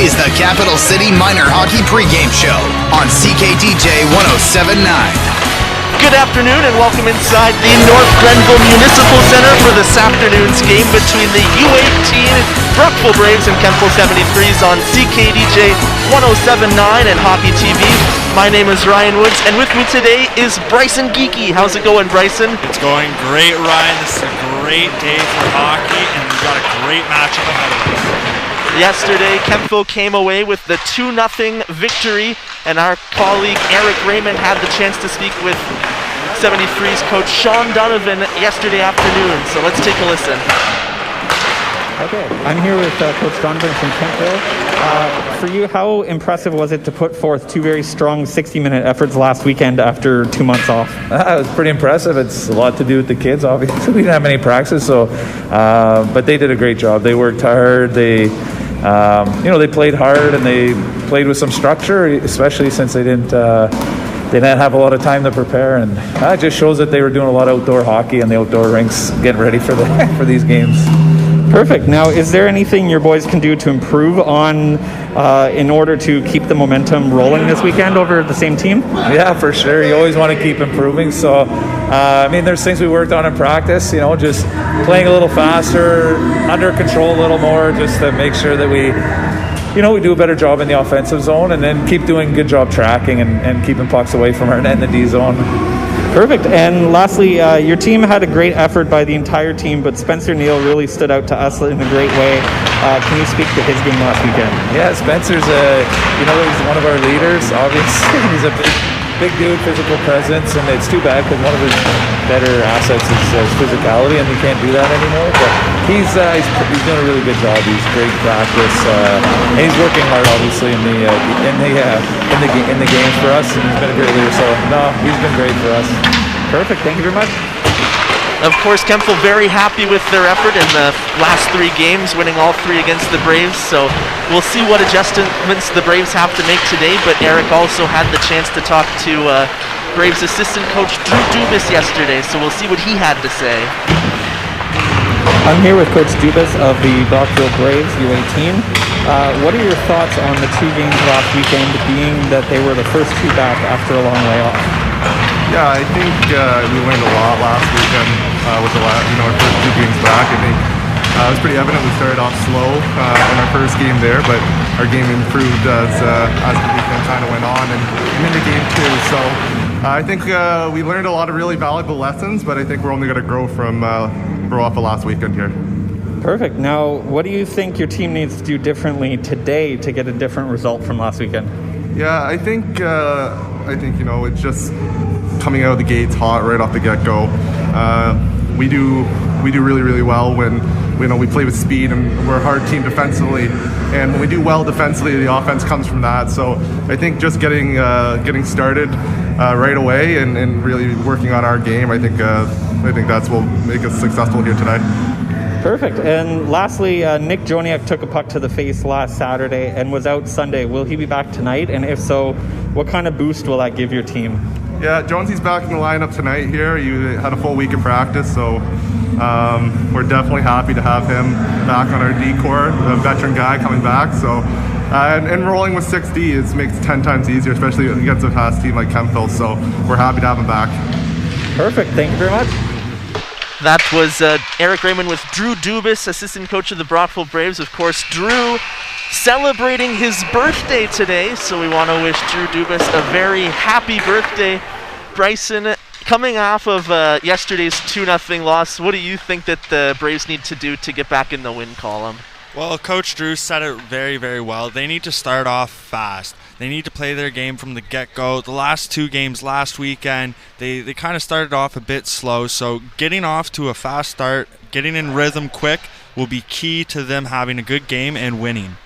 is the Capital City Minor Hockey pregame show on CKDJ 107.9. Good afternoon and welcome inside the North Grenville Municipal Center for this afternoon's game between the U18 Brockville Braves and Kemptville 73's on CKDJ 107.9 and Hockey TV. My name is Ryan Woods and with me today is Bryson Geeky. How's it going, Bryson? It's going great, Ryan. This is a great day for hockey and we've got a great matchup ahead of us. Yesterday, Kemptville came away with the 2-0 victory, and our colleague Eric Raymond had the chance to speak with 73's coach Sean Donovan yesterday afternoon. So let's take a listen. Okay, I'm here with Coach Donovan from Kemptville. For you, how impressive was it to put forth two very strong 60-minute efforts last weekend after 2 months off? It was pretty impressive. It's a lot to do with the kids, obviously. We didn't have many practices, so but they did a great job. They worked hard. They played hard and they played with some structure, especially since they didn't have a lot of time to prepare. And it just shows that they were doing a lot of outdoor hockey on the outdoor rinks, getting ready for for these games. Perfect. Now, is there anything your boys can do to improve on in order to keep the momentum rolling this weekend over the same team? Yeah, for sure. You always want to keep improving. So, there's things we worked on in practice, just playing a little faster, under control a little more, just to make sure that we do a better job in the offensive zone and then keep doing a good job tracking and keeping pucks away from our net in the D zone. Perfect. And lastly, your team had a great effort by the entire team, but Spencer Neal really stood out to us in a great way. Can you speak to his game last weekend? Yeah, Spencer's he's one of our leaders, obviously. He's a big dude, physical presence, and it's too bad because one of his better assets is his physicality, and he can't do that anymore. But he's doing a really good job. He's great practice, and he's working hard, obviously, in the games for us. And he's been a great leader. So he's been great for us. Perfect. Thank you very much. Of course, Kemptville very happy with their effort in the last 3 games, winning all 3 against the Braves. So we'll see what adjustments the Braves have to make today. But Eric also had the chance to talk to Braves assistant coach Drew Dubas yesterday. So we'll see what he had to say. I'm here with Coach Dubas of the Brockville Braves U18. What are your thoughts on the 2 games last weekend, being that they were the first 2 back after a long layoff? Yeah, I think we learned a lot last weekend with our first 2 games back. I think it was pretty evident we started off slow in our first game there, but our game improved as the weekend kind of went on and into game 2. So I think we learned a lot of really valuable lessons, but I think we're only going to grow off of last weekend here. Perfect. Now, what do you think your team needs to do differently today to get a different result from last weekend? Yeah, I think it's just coming out of the gates hot right off the get-go. We do really, really well when we play with speed and we're a hard team defensively. And when we do well defensively, the offense comes from that. So I think just getting started right away and really working on our game, I think that's what will make us successful here today. Perfect. And lastly, Nick Joniak took a puck to the face last Saturday and was out Sunday. Will he be back tonight? And if so, what kind of boost will that give your team? Yeah, Jonesy's back in the lineup tonight here. He had a full week of practice, so we're definitely happy to have him back on our D-core, a veteran guy coming back. So, and rolling with 6D makes it 10 times easier, especially against a fast team like Kemptville. So we're happy to have him back. Perfect. Thank you very much. That was Eric Raymond with Drew Dubas, assistant coach of the Brockville Braves. Of course, Drew celebrating his birthday today, so we want to wish Drew Dubas a very happy birthday. Bryson, coming off of yesterday's 2-0 loss, what do you think that the Braves need to do to get back in the win column? Well, Coach Drew said it very, very well. They need to start off fast. They need to play their game from the get-go. The last 2 games last weekend, they kind of started off a bit slow, so getting off to a fast start, getting in rhythm quick will be key to them having a good game and winning.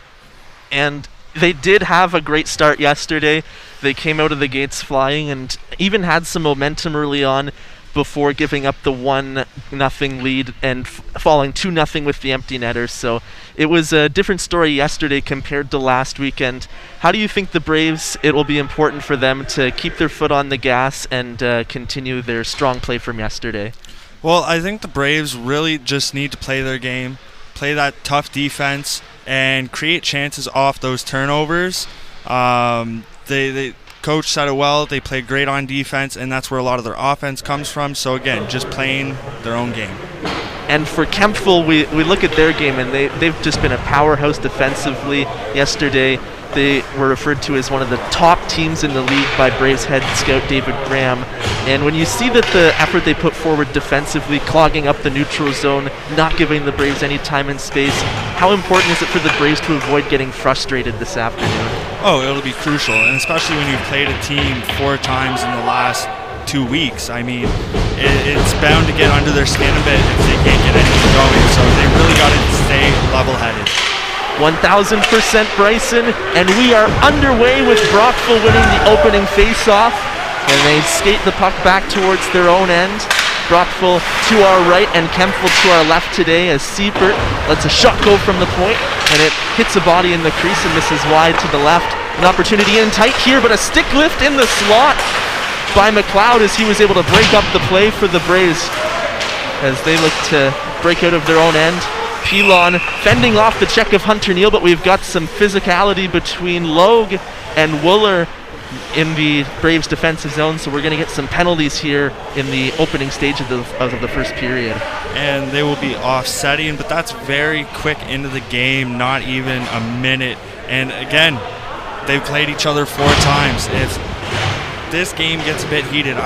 And they did have a great start yesterday. They came out of the gates flying and even had some momentum early on before giving up the 1-0 lead and falling 2-0 with the empty netters. So it was a different story yesterday compared to last weekend. How do you think the Braves, it will be important for them to keep their foot on the gas and continue their strong play from yesterday? Well, I think the Braves really just need to play their game, play that tough defense, and create chances off those turnovers. They coach said it well. They play great on defense, and that's where a lot of their offense comes from. So again, just playing their own game. And for Kemptville, we look at their game, and they've just been a powerhouse defensively. Yesterday, they were referred to as one of the top teams in the league by Braves head scout David Graham. And when you see that the effort they put forward defensively, clogging up the neutral zone, not giving the Braves any time and space, how important is it for the Braves to avoid getting frustrated this afternoon? Oh, it'll be crucial, and especially when you've played a team 4 times in the last 2 weeks. I mean, it's bound to get under their skin a bit if they can't get anything going, so they really got to stay level-headed. 1000% Bryson, and we are underway with Brockville winning the opening face-off, and they skate the puck back towards their own end. Brockville to our right and Kemptville to our left today as Siebert lets a shot go from the point, and it hits a body in the crease and misses wide to the left. An opportunity in tight here, but a stick lift in the slot by McLeod as he was able to break up the play for the Braves as they look to break out of their own end. Pilon fending off the check of Hunter Neal, but we've got some physicality between Logue and Wooler in the Braves defensive zone, so we're going to get some penalties here in the opening stage of the first period. And they will be offsetting, but that's very quick into the game, not even a minute. And again, they've played each other 4 times. If this game gets a bit heated,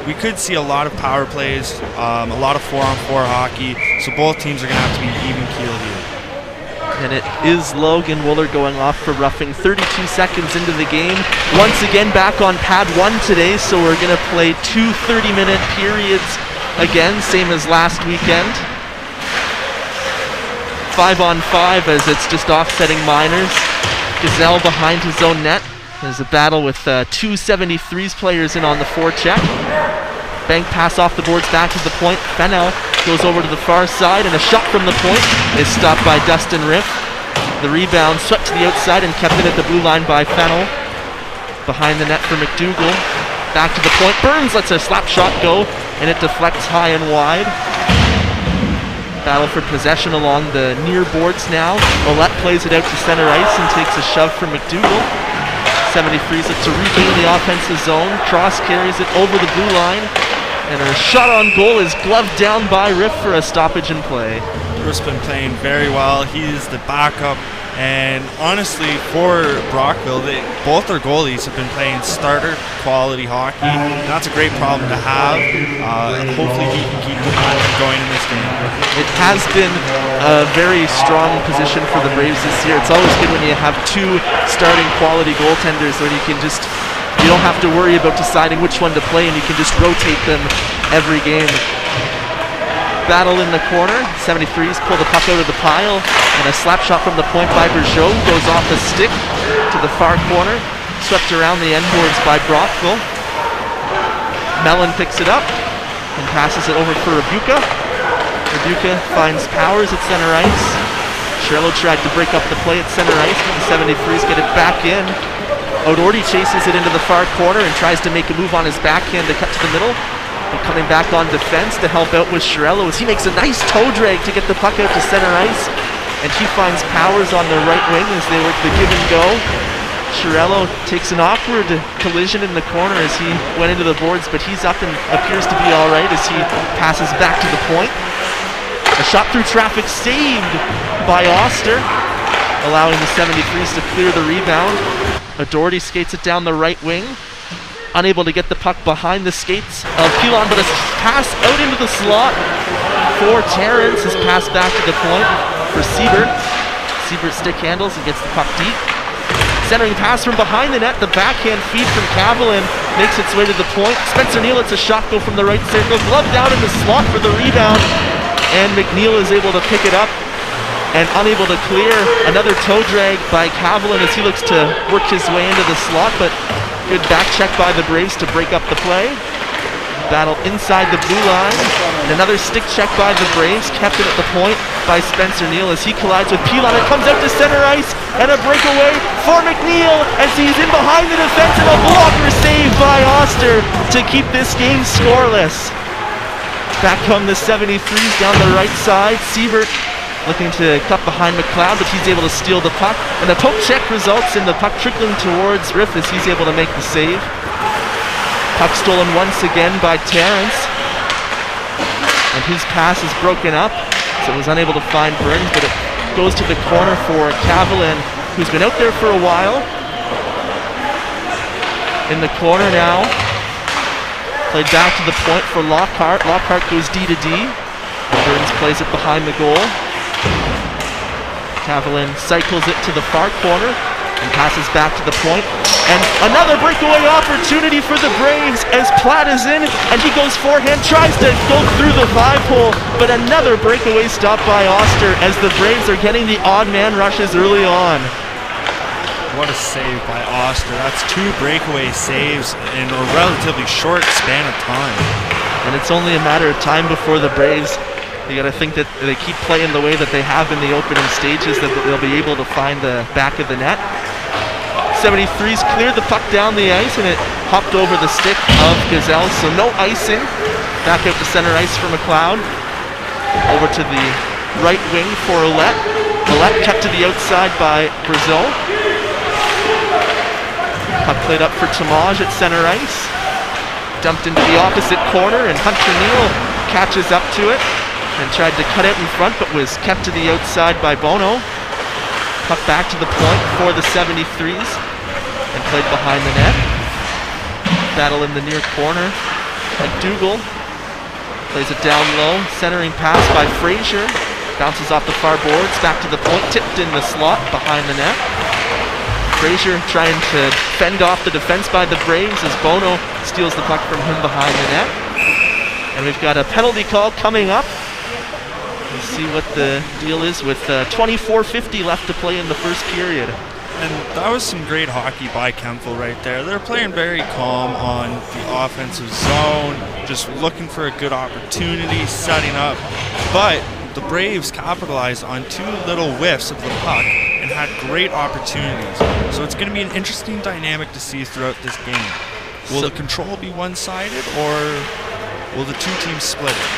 we could see a lot of power plays, a lot of 4-on-4 hockey, so both teams are going to have to be even-keeled here. And it is Logan Wooler going off for roughing 32 seconds into the game. Once again back on pad 1 today, so we're going to play 2 30-minute periods again, same as last weekend. 5-on-5 as it's just offsetting Miners. Gazelle behind his own net. There's a battle with 2 73's players in on the forecheck. Bank pass off the boards back to the point. Fennell goes over to the far side, and a shot from the point is stopped by Dustin Riff. The rebound swept to the outside and kept it at the blue line by Fennell. Behind the net for McDougall. Back to the point. Burns lets a slap shot go, and it deflects high and wide. Battle for possession along the near boards now. Ouellette plays it out to center ice and takes a shove from McDougall. 73's look to regain the offensive zone. Cross carries it over the blue line, and a shot on goal is gloved down by Riff for a stoppage in play. Riff's been playing very well. He's the backup, and honestly, for Brockville, both their goalies have been playing starter quality hockey, and that's a great problem to have. And hopefully he can keep the momentum going in this game. It has been a very strong position for the Braves this year. It's always good when you have 2 starting quality goaltenders, when you don't have to worry about deciding which one to play, and you can just rotate them every game. Battle in the corner. 73's pull the puck out of the pile, and a slap shot from the point by Bergeau goes off the stick to the far corner, swept around the end boards by Brockville. Mellon picks it up and passes it over for Rebuka. Rebuka finds Powers at center ice. Sherlow tried to break up the play at center ice, but the 73's get it back in. O'Doherty chases it into the far corner and tries to make a move on his backhand to cut to the middle. And coming back on defense to help out with Chiarello as he makes a nice toe drag to get the puck out to center ice. And he finds Powers on the right wing as they work the give and go. Chiarello takes an awkward collision in the corner as he went into the boards, but he's up and appears to be all right as he passes back to the point. A shot through traffic saved by Oster, allowing the 73's to clear the rebound. O'Doherty skates it down the right wing. Unable to get the puck behind the skates of Pilon, but a pass out into the slot for Terrence. His pass back to the point for Siebert. Siebert stick handles and gets the puck deep. Centering pass from behind the net. The backhand feed from Cavalin makes its way to the point. Spencer Neal lets a shot go from the right circle. Gloved out in the slot for the rebound. And McNeil is able to pick it up and unable to clear. Another toe drag by Cavalin as he looks to work his way into the slot, but good back check by the Braves to break up the play. Battle inside the blue line. And another stick check by the Braves, kept it at the point by Spencer Neal as he collides with Pilon. It comes out to center ice, and a breakaway for McNeil as he's in behind the defense, and a blocker save by Oster to keep this game scoreless. Back come the 73's down the right side. Siebert looking to cut behind McLeod, but he's able to steal the puck. And the poke check results in the puck trickling towards Riff as he's able to make the save. Puck stolen once again by Terrence. And his pass is broken up, so it was unable to find Burns, but it goes to the corner for Kemptville, who's been out there for a while. In the corner now. Played back to the point for Lockhart. Lockhart goes D to D. And Burns plays it behind the goal. Kemptville cycles it to the far corner and passes back to the point. And another breakaway opportunity for the Braves as Platt is in, and he goes forehand, tries to go through the 5-hole, but another breakaway stop by Oster as the Braves are getting the odd man rushes early on. What a save by Oster. That's 2 breakaway saves in a relatively short span of time. And it's only a matter of time before the Braves, you gotta think that they keep playing the way that they have in the opening stages, that they'll be able to find the back of the net. 73's cleared the puck down the ice and it hopped over the stick of Gazelle, so no icing. Back out to center ice for McLeod. Over to the right wing for Ouellette. Ouellette kept to the outside by Brazil. Puck played up for Tamaj at center ice. Dumped into the opposite corner and Hunter Neal catches up to it and tried to cut it in front but was kept to the outside by Bono. Puck back to the point for the 73's and played behind the net. Battle in the near corner. McDougall plays it down low. Centering pass by Frazier. Bounces off the far boards. Back to the point. Tipped in the slot behind the net. Frazier trying to fend off the defense by the Braves as Bono steals the puck from him behind the net. And we've got a penalty call coming up. We'll see what the deal is with 24:50 left to play in the first period. And that was some great hockey by Kemptville right there. They're playing very calm on the offensive zone, just looking for a good opportunity, setting up. But the Braves capitalized on 2 little whiffs of the puck and had great opportunities. So it's going to be an interesting dynamic to see throughout this game. Will the control be one-sided, or will the 2 teams split it?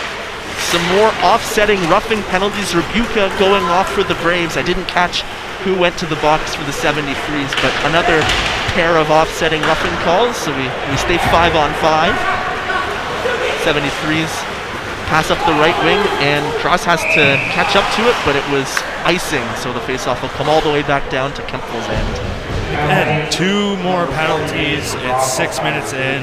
Some more offsetting roughing penalties. Rebuka going off for the Braves. I didn't catch who went to the box for the 73's, but another pair of offsetting roughing calls, so we stay 5-on-5. 73's pass up the right wing, and Cross has to catch up to it, but it was icing, so the faceoff will come all the way back down to Kemptville's end. And 2 more penalties. It's 6 minutes in.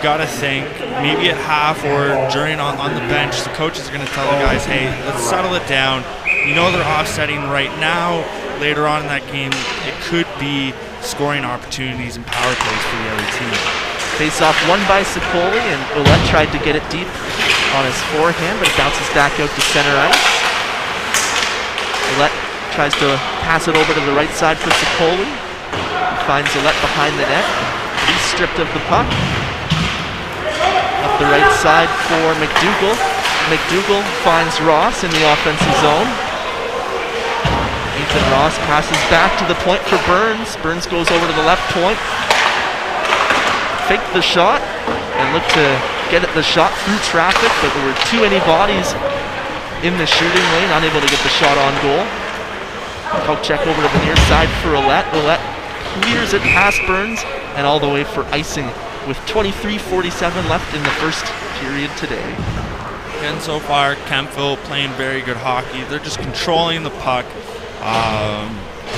Gotta think, maybe at half or during on the bench, the coaches are going to tell the guys, hey, let's settle it down. You know they're offsetting right now. Later on in that game, it could be scoring opportunities and power plays for the other team. Face-off won by Sicoli, and Ouellette tried to get it deep on his forehand, but it bounces back out to center ice. Ouellette tries to pass it over to the right side for Sicoli. He finds Ouellette behind the net. He's stripped of the puck. Up the right side for McDougall. McDougall finds Ross in the offensive zone. Ethan Ross passes back to the point for Burns. Burns goes over to the left point. Faked the shot and looked to get the shot through traffic, but there were too many bodies in the shooting lane, unable to get the shot on goal. Poke check over to the near side for Ouellette. Ouellette clears it past Burns and all the way for icing with 23:47 left in the first period today. And so far, Kemptville playing very good hockey. They're just controlling the puck.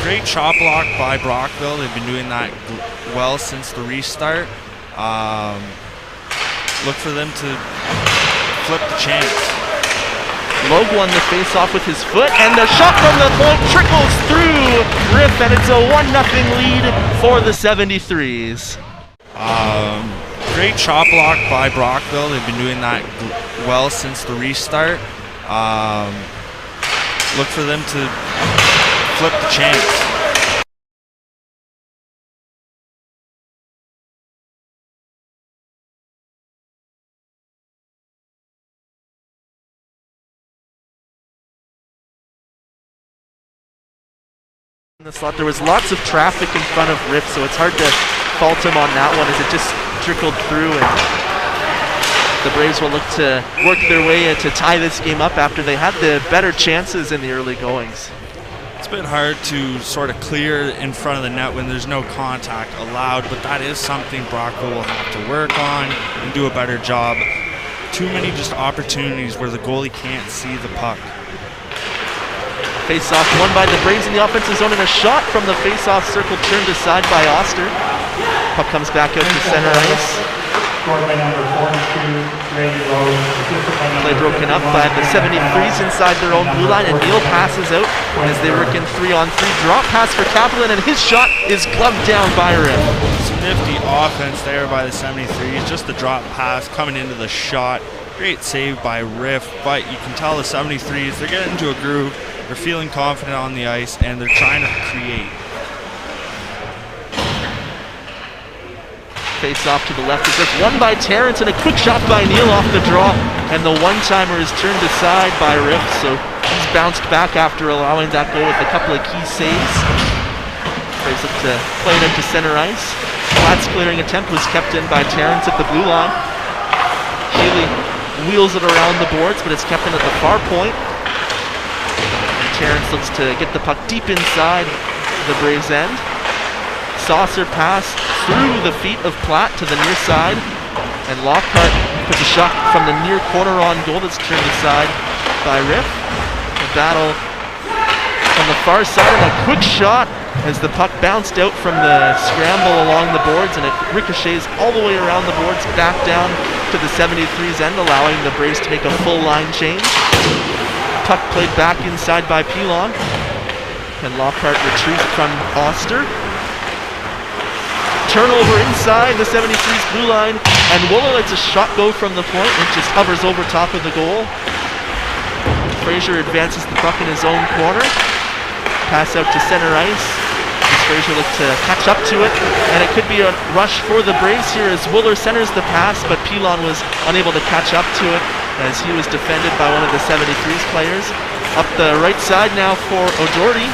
Great shot block by Brockville. They've been doing that well since the restart. Look for them to flip the chance. Logue won the face-off with his foot, and the shot from the point trickles through Riff, and it's a 1-0 lead for the 73's. Great shot block by Brockville. They've been doing that well since the restart. Look for them to flip the chance. In the slot, there was lots of traffic in front of Riff, so it's hard to fault him on that one as it just trickled through, and the Braves will look to work their way to tie this game up after they had the better chances in the early goings. It's a bit hard to sort of clear in front of the net when there's no contact allowed, but that is something Brockville will have to work on and do a better job. Too many just opportunities where the goalie can't see the puck. Face-off won by the Braves in the offensive zone, and a shot from the face-off circle turned aside by Oster. Puck comes back out to center ice. Play broken up by the 73's inside their own blue line, and Neal passes out as they work in 3-on-3. Drop pass for Kaplan, and his shot is gloved down by Riff. Some nifty offense there by the 73's. Just the drop pass coming into the shot. Great save by Riff, but you can tell the 73's, they're getting into a groove. They're feeling confident on the ice, and they're trying to create. Face off to the left is just won by Terrence, and a quick shot by Neal off the draw, and the one-timer is turned aside by Riff, so he's bounced back after allowing that goal with a couple of key saves. Braves look to play it into center ice. Flat's clearing attempt was kept in by Terrence at the blue line. Healy wheels it around the boards, but it's kept in at the far point. Terrence looks to get the puck deep inside the Braves' end. Saucer pass through the feet of Platt to the near side, and Lockhart puts a shot from the near corner on goal that's turned aside by Riff. A battle from the far side, and a quick shot as the puck bounced out from the scramble along the boards, and it ricochets all the way around the boards back down to the 73's end, allowing the Braves to make a full line change. Puck played back inside by Pilon, and Lockhart retrieves from Oster. Turnover inside the 73's blue line, and Wooler lets a shot go from the point, and just hovers over top of the goal. Fraser advances the puck in his own corner. Pass out to center ice. As Fraser looks to catch up to it, and it could be a rush for the Braves here as Wooler centers the pass, but Pilon was unable to catch up to it as he was defended by one of the 73's players. Up the right side now for O'Doherty.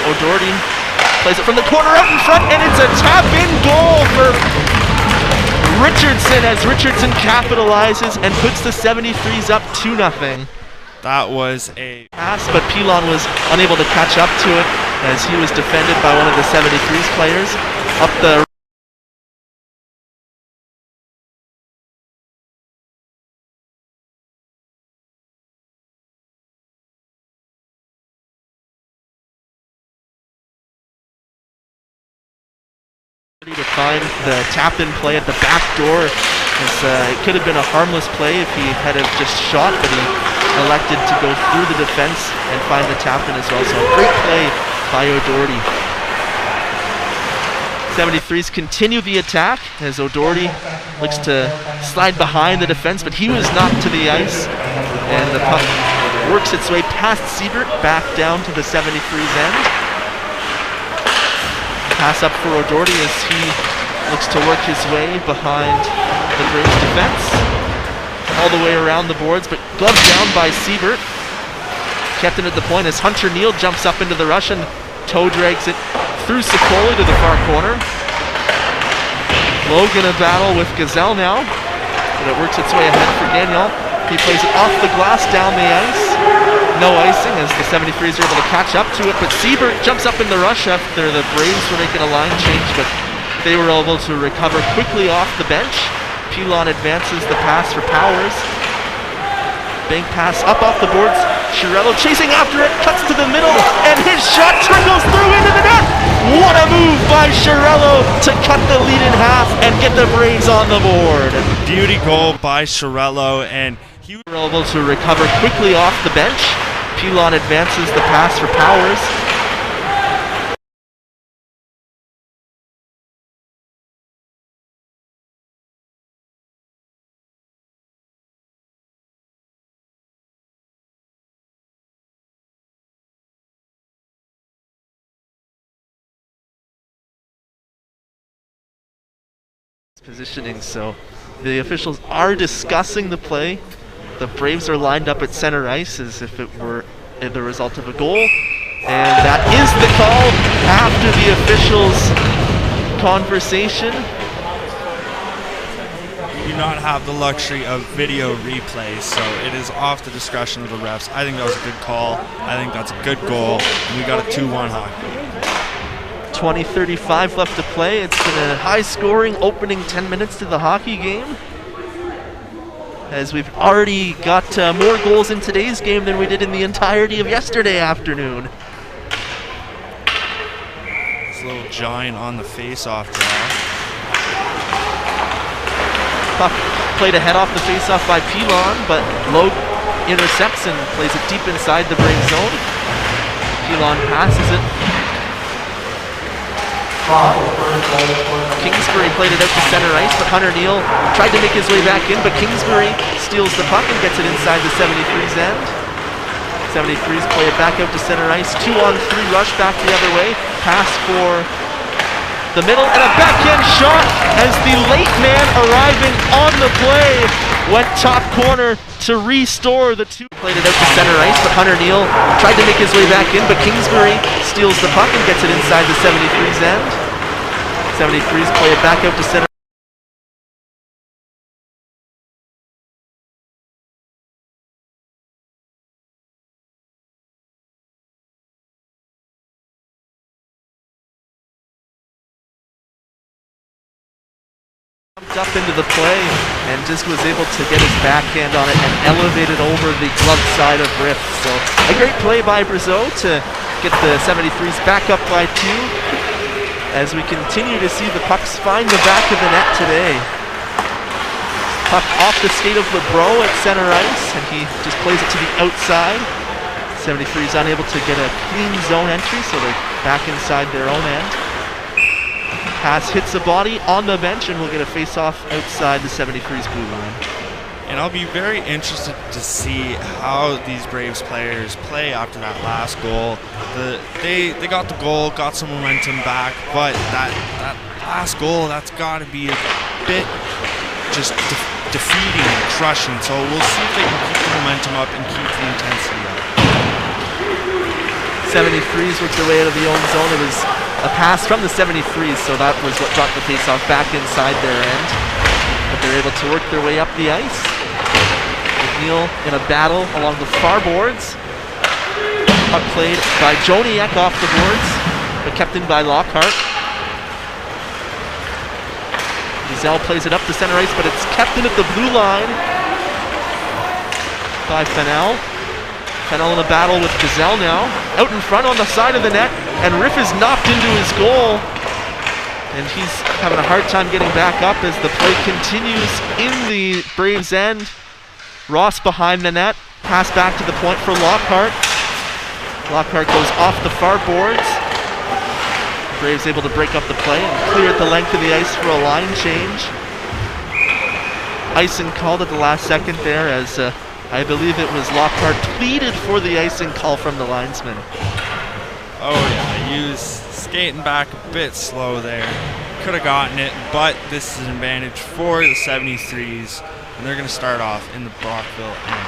O'Doherty plays it from the corner out in front, and it's a tap-in goal for Richardson as Richardson capitalizes and puts the 73's up 2-0. That was a pass, but Pilon was unable to catch up to it as he was defended by one of the 73's players. Up the to find the tap-in play at the back door. It could have been a harmless play if he had have just shot, but he elected to go through the defense and find the tap-in as well. So a great play by O'Doherty. 73's continue the attack as O'Doherty looks to slide behind the defense, but he was knocked to the ice, and the puck works its way past Siebert back down to the 73's end. Pass up for O'Doherty as he looks to work his way behind the Braves defense. All the way around the boards, but gloved down by Siebert. Kept in at the point as Hunter Neal jumps up into the rush and toe drags it through Sicoli to the far corner. Logan a battle with Gazelle now, but it works its way ahead for Gagnon. He plays it off the glass down the ice. No icing as the 73's are able to catch up to it, but Siebert jumps up in the rush after the Braves were making a line change, but they were able to recover quickly off the bench. Pilon advances the pass for Powers. Bank pass up off the boards. Chiarello chasing after it, cuts to the middle, and his shot trickles through into the net. What a move by Chiarello to cut the lead in half and get the Braves on the board. beauty goal by Chiarello, and he was able to recover quickly off the bench. Pilon advances the pass for Powers. Positioning, so the officials are discussing the play. The Braves are lined up at center ice as if it were the result of a goal, and that is the call after the officials' conversation. do not have the luxury of video replays, so it is off the discretion of the refs. I think that was a good call. I think that's a good goal, and we got a 2-1 hockey. 20:35 left to play. It's been a high-scoring opening 10 minutes to the hockey game, as we've already got more goals in today's game than we did in the entirety of yesterday afternoon. This little giant on the face-off draw. Puck played ahead off the face-off by Pilon, but Logue intercepts and plays it deep inside the Brave zone. Pilon passes it. Kingsbury played it out to center ice, but Hunter Neal tried to make his way back in, but Kingsbury steals the puck and gets it inside the 73's end. 73's play it back out to center ice. 2-on-3 rush back the other way. Pass for the middle, and a backhand shot as the late man arriving on the play went top corner to restore the two. Played it out to center ice, but Hunter Neal tried to make his way back in, but Kingsbury steals the puck and gets it inside the 73's end. 73's play it back out to center. Up into the play and just was able to get his backhand on it and elevate it over the glove side of Riff. So a great play by Brazeau to get the 73's back up by 2 as we continue to see the pucks find the back of the net today. Puck off the skate of LeBreau at center ice, and he just plays it to the outside. 73's unable to get a clean zone entry, so they're back inside their own end. Pass hits the body on the bench, and we'll get a face-off outside the 73's blue line. And I'll be very interested to see how these Braves players play after that last goal. They got the goal, got some momentum back, but that last goal, that's got to be a bit just defeating and crushing. So we'll see if they can keep the momentum up and keep the intensity up. 73's worked their way out of the own zone. It was a pass from the 73's, so that was what brought the faceoff back inside their end. But they're able to work their way up the ice. McNeil in a battle along the far boards. Puck played by Joniak off the boards, but kept in by Lockhart. Giselle plays it up to center ice, but it's kept in at the blue line by Fennell. Fennell in a battle with Giselle now. Out in front on the side of the net, and Riff is knocked into his goal. And he's having a hard time getting back up as the play continues in the Braves' end. Ross behind the net. Pass back to the point for Lockhart. Lockhart goes off the far boards. Braves able to break up the play and clear at the length of the ice for a line change. Icing called at the last second there as I believe it was Lockhart pleaded for the icing call from the linesman. Oh yeah, he was skating back a bit slow there. Could have gotten it, but this is an advantage for the 73's, and they're going to start off in the Brockville end.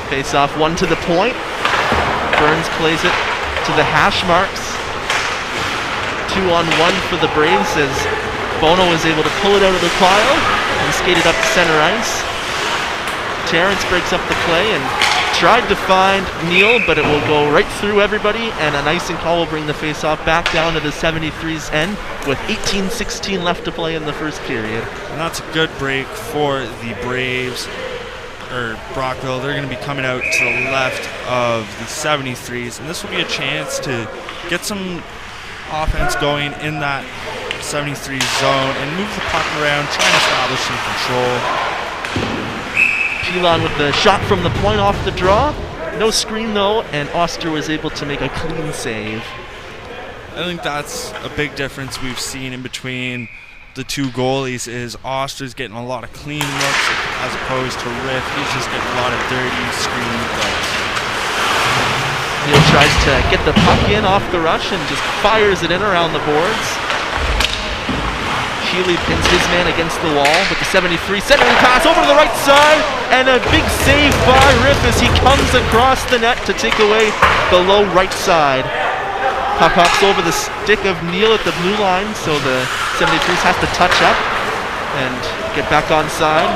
Face off one to the point. Burns plays it to the hash marks. 2-on-1 for the Braves as Bono is able to pull it out of the pile and skate it up to center ice. Terrence breaks up the play and tried to find Neal, but it will go right through everybody, and an icing call will bring the face-off back down to the 73's end with 18:16 left to play in the first period. And that's a good break for the Braves, or Brockville. They're going to be coming out to the left of the 73's, and this will be a chance to get some offense going in that 73 zone and move the puck around, try and establish some control. Pilon with the shot from the point off the draw. No screen though, and Oster was able to make a clean save. I think that's a big difference we've seen in between the two goalies is Oster's getting a lot of clean looks as opposed to Riff. He's just getting a lot of dirty screen looks. Neal tries to get the puck in off the rush and just fires it in around the boards. Healy pins his man against the wall with the 73 centering pass over to the right side, and a big save by Riff as he comes across the net to take away the low right side. Puck hops over the stick of Neal at the blue line, so the 73's has to touch up and get back on side.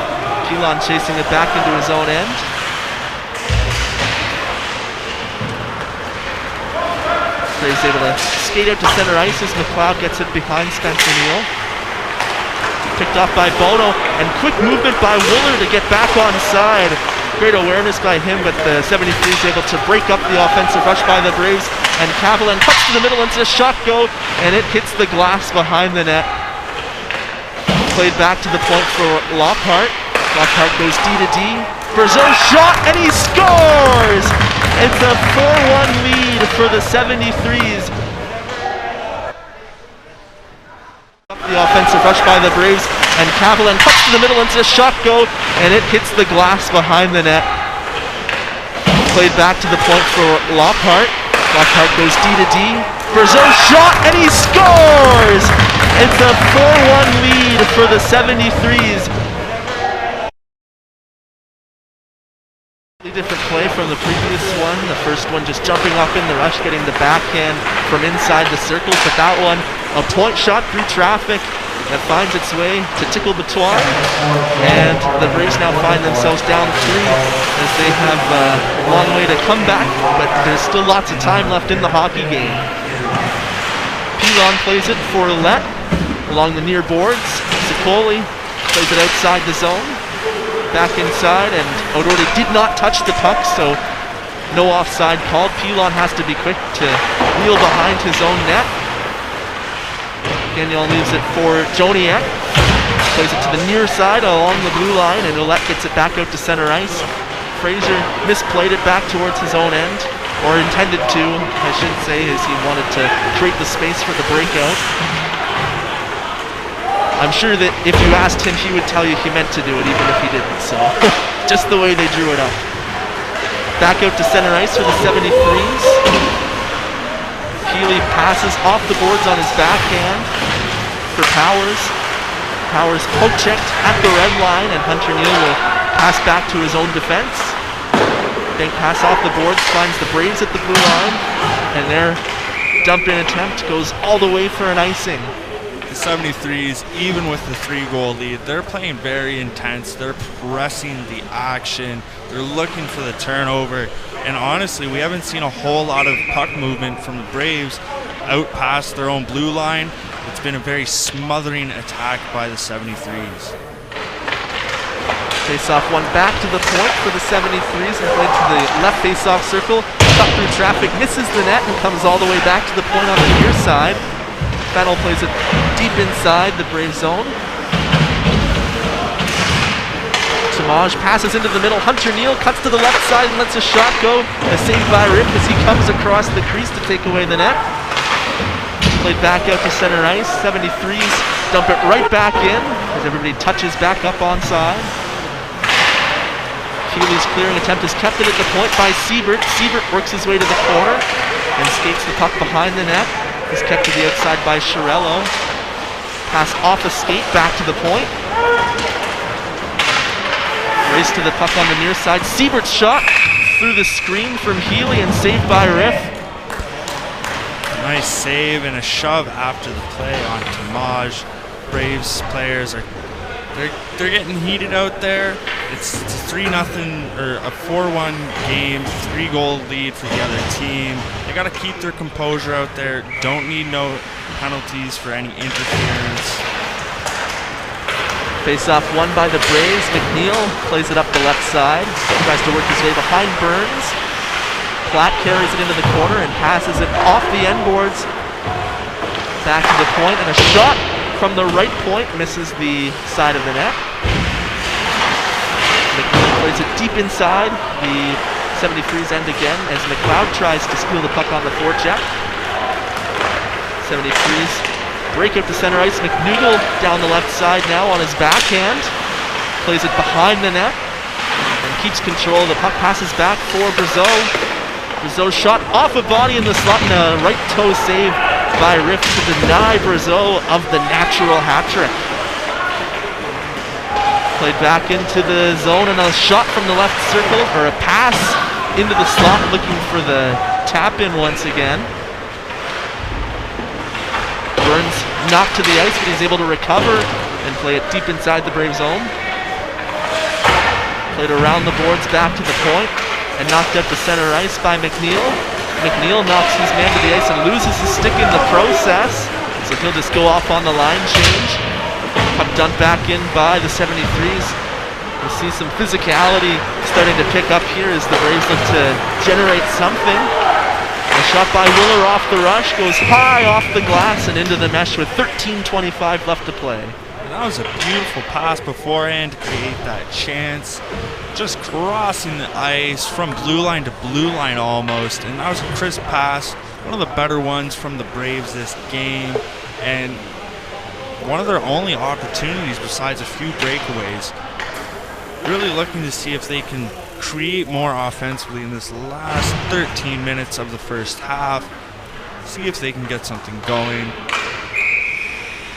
Pilon chasing it back into his own end. Braves able to skate out to center ice as McLeod gets it behind Spencer Neal. Picked off by Bono, and quick movement by Wooler to get back on side. Great awareness by him, but the 73's able to break up the offensive rush by the Braves, and Kavalin cuts to the middle into a shot go, and it hits the glass behind the net. Played back to the point for Lockhart. Lockhart goes D to D. Brazeau shot, and he scores! It's a 4-1 lead for the 73's. The offensive rush by the Braves, and Kavalin cuts to the middle into a shot go, and it hits the glass behind the net. Played back to the point for Lockhart. Lockhart goes D to D. Brazeau shot, and he scores! It's a 4-1 lead for the 73's. Different play from the previous one. The first one just jumping off in the rush, getting the backhand from inside the circle, but that one a point shot through traffic that finds its way to Tickle Batois, and the Braves now find themselves down 3 as they have a long way to come back, but there's still lots of time left in the hockey game. Pilon plays it for Let along the near boards. Sicoli plays it outside the zone. Back inside, and O'Doherty did not touch the puck, so no offside called. Pilon has to be quick to wheel behind his own net. Gagnon leaves it for Joniak. Plays it to the near side along the blue line, and Ouellette gets it back out to center ice. Fraser misplayed it back towards his own end, or intended to, I should say, as he wanted to create the space for the breakout. I'm sure that if you asked him, he would tell you he meant to do it, even if he didn't, so just the way they drew it up. Back out to center ice for the 73's. Healy passes off the boards on his backhand for Powers. Powers poke-checked at the red line, and Hunter Neal will pass back to his own defense. Bank pass off the boards, finds the Braves at the blue line, and their dump-in attempt goes all the way for an icing. The 73's, even with the 3-goal lead, they're playing very intense. They're pressing the action. They're looking for the turnover. And honestly, we haven't seen a whole lot of puck movement from the Braves out past their own blue line. It's been a very smothering attack by the 73's. Face-off one back to the point for the 73's, and played to the left face-off circle. Cut through traffic, misses the net, and comes all the way back to the point on the near side. Fennell plays it deep inside the Brave zone. Samaj passes into the middle. Hunter Neal cuts to the left side and lets a shot go. A save by Rip as he comes across the crease to take away the net. Played back out to center ice. 73's dump it right back in as everybody touches back up on side. Healy's clearing attempt is kept at the point by Siebert. Siebert works his way to the corner and skates the puck behind the net. Is kept to the outside by Chiarello. Pass off a skate back to the point. Race to the puck on the near side. Siebert's shot through the screen from Healy and saved by Riff. Nice save and a shove after the play on Tamaj. Braves players are they're getting heated out there. It's a 3-0 or a 4-1 game, 3-goal lead for the other team. They got to keep their composure out there. Don't need no penalties for any interference. Face-off won by the Braves. McNeil plays it up the left side. Tries to work his way behind Burns. Platt carries it into the corner and passes it off the end boards. Back to the point, and a shot from the right point misses the side of the net. McNeil plays it deep inside the 73's end again as McLeod tries to steal the puck on the forecheck. 73's break up to center ice. McNougal down the left side now on his backhand. Plays it behind the net and keeps control. The puck passes back for Brazeau. Brazeau shot off a body in the slot and a right toe save by Riff to deny Brazeau of the natural hat-trick. Played back into the zone and a shot from the left circle, or a pass into the slot looking for the tap-in once again. knocked to the ice, but he's able to recover and play it deep inside the Braves' zone. Played around the boards back to the point and knocked out to center ice by McNeil. McNeil knocks his man to the ice and loses his stick in the process, so he'll just go off on the line change. Puck dumped back in by the 73's. We'll see some physicality starting to pick up here as the Braves look to generate something. A shot by Willer off the rush, goes high off the glass and into the mesh with 13:25 left to play. And that was a beautiful pass beforehand to create that chance. Just crossing the ice from blue line to blue line almost. And that was a crisp pass, one of the better ones from the Braves this game. And one of their only opportunities besides a few breakaways. Really looking to see if they can create more offensively in this last 13 minutes of the first half. See if they can get something going.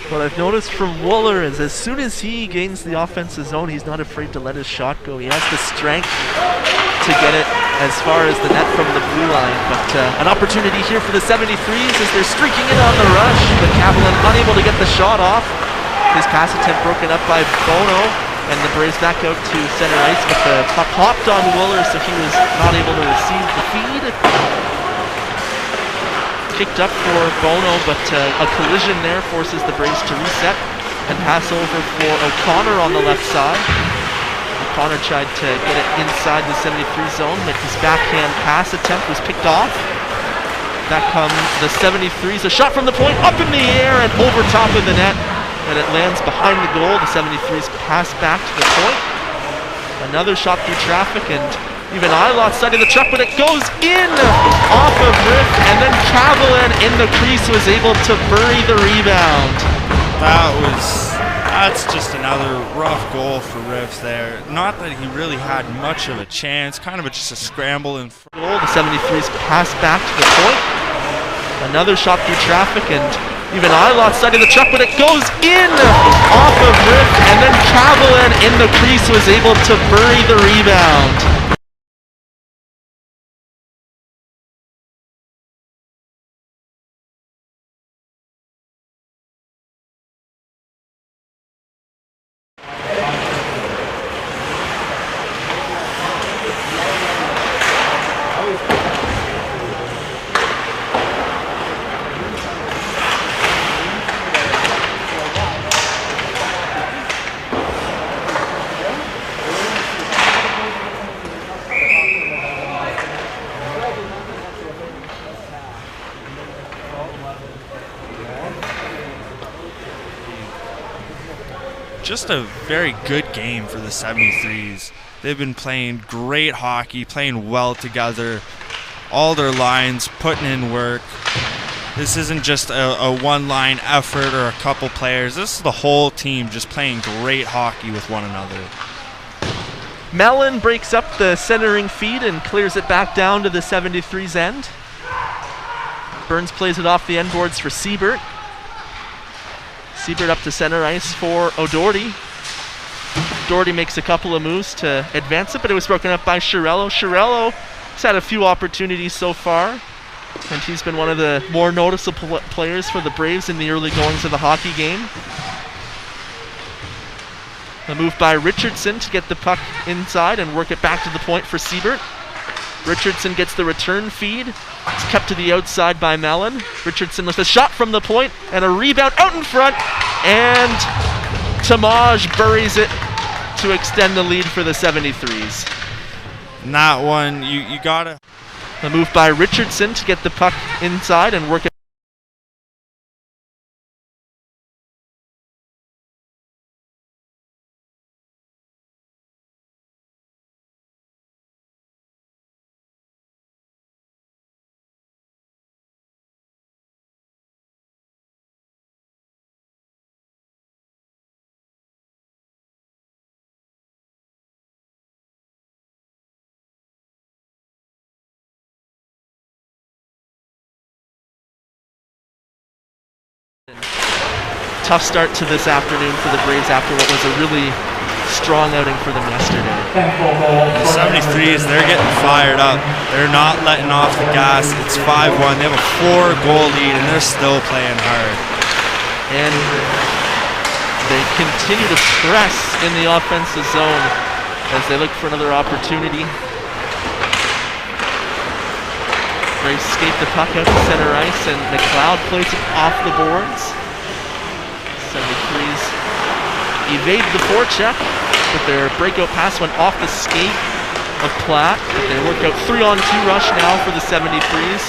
What I've noticed from Wooler is as soon as he gains the offensive zone, he's not afraid to let his shot go. He has the strength to get it as far as the net from the blue line. But an opportunity here for the 73's as they're streaking in on the rush. But Kemptville unable to get the shot off. His pass attempt broken up by Bono. And the Braves back out to center ice, but the puck hopped on Wooler, so he was not able to receive the feed. Kicked up for Bono, but a collision there forces the Braves to reset and pass over for O'Connor on the left side. O'Connor tried to get it inside the 73 zone, but his backhand pass attempt was picked off. Back come the 73's, a shot from the point, up in the air and over top of the net. And it lands behind the goal. The 73's pass back to the point. Another shot through traffic, and even I lost sight of the truck, but it goes in off of Riff, and then Kemptville in the crease was able to bury the rebound. That's just another rough goal for Riff there. Not that he really had much of a chance, kind of just a scramble in front. The 73's pass back to the point. Another shot through traffic, and even I lost sight of the truck, but it goes in off of Riff, and then Kemptville in the crease was able to bury the rebound. Just a very good game for the 73's. They've been playing great hockey, playing well together. All their lines putting in work. This isn't just a one-line effort or a couple players. This is the whole team just playing great hockey with one another. Mellon breaks up the centering feed and clears it back down to the 73's end. Burns plays it off the end boards for Siebert. Siebert up to center ice for O'Doherty. Doherty makes a couple of moves to advance it, but it was broken up by Chiarello. Chiarello has had a few opportunities so far, and he's been one of the more noticeable players for the Braves in the early goings of the hockey game. A move by Richardson to get the puck inside and work it back to the point for Siebert. Richardson gets the return feed. It's kept to the outside by Mellon. Richardson with a shot from the point and a rebound out in front, and Tamaj buries it to extend the lead for the 73's. And that one, you gotta... A move by Richardson to get the puck inside and work it. Tough start to this afternoon for the Braves after what was a really strong outing for them yesterday. The 73's, they're getting fired up. They're not letting off the gas. It's 5-1. They have a 4-goal lead, and they're still playing hard. And they continue to press in the offensive zone as they look for another opportunity. Braves skate the puck out to center ice, and McLeod plays it off the boards. 73's evade the forecheck, but their breakout pass went off the skate of Platt. But they work out 3-on-2 rush now for the 73's.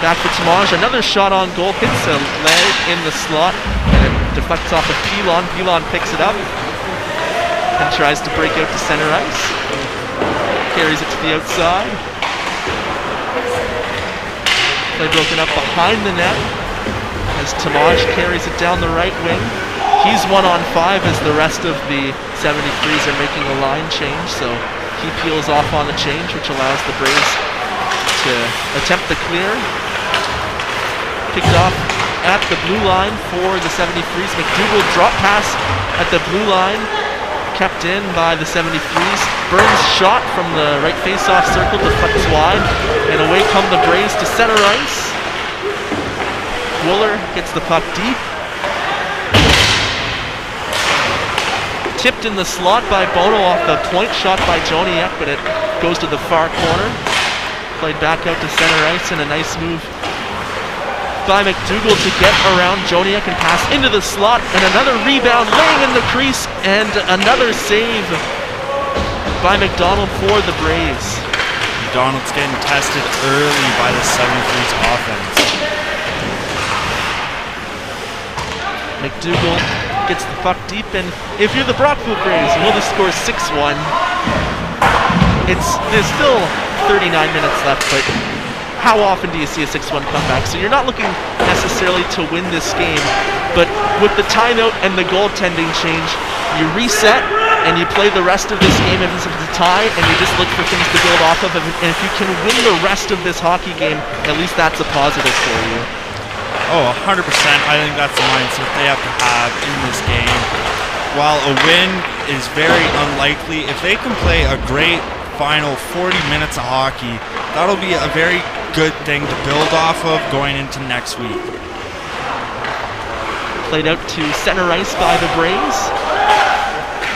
Back for Tamaj, another shot on goal, hits a leg in the slot, and it deflects off of Pilon. Pilon picks it up and tries to break out to center ice. Carries it to the outside. Play broken up behind the net as Tamaj carries it down the right wing. He's 1-on-5 as the rest of the 73's are making a line change, so he peels off on the change, which allows the Braves to attempt the clear. Picked off at the blue line for the 73's. McDougall drop pass at the blue line, kept in by the 73's. Burns shot from the right face-off circle, deflects wide, and away come the Braves to center ice. Wooler gets the puck deep. Tipped in the slot by Bono off the point shot by Joniak, but it goes to the far corner. Played back out to center ice, and a nice move by McDougall to get around Joniak and pass into the slot, and another rebound laying in the crease, and another save by McDonald for the Braves. McDonald's getting tested early by the 73's offense. McDougall gets the puck deep, and if you're the Brockville Braves, you know the score is 6-1. There's still 39 minutes left, but how often do you see a 6-1 comeback? So you're not looking necessarily to win this game, but with the timeout and the goaltending change, you reset and you play the rest of this game if it's a tie, and you just look for things to build off of. And if you can win the rest of this hockey game, at least that's a positive for you. Oh, 100%. I think that's the mindset they have to have in this game. While a win is very unlikely, if they can play a great final 40 minutes of hockey, that'll be a very good thing to build off of going into next week. Played out to center ice by the Braves.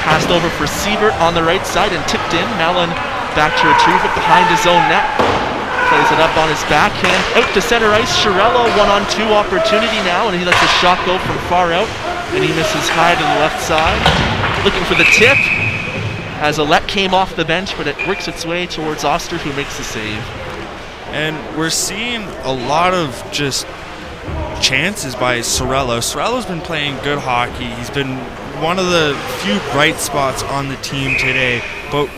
Passed over for Siebert on the right side and tipped in. Mellon back to retrieve it behind his own net. Plays it up on his backhand. Out to center ice. Chiarello 1-on-2 opportunity now, and he lets a shot go from far out, and he misses high to the left side. Looking for the tip as Alette came off the bench, but it works its way towards Oster, who makes the save. And we're seeing a lot of just chances by Sorello. Sorello's been playing good hockey. He's been one of the few bright spots on the team today. But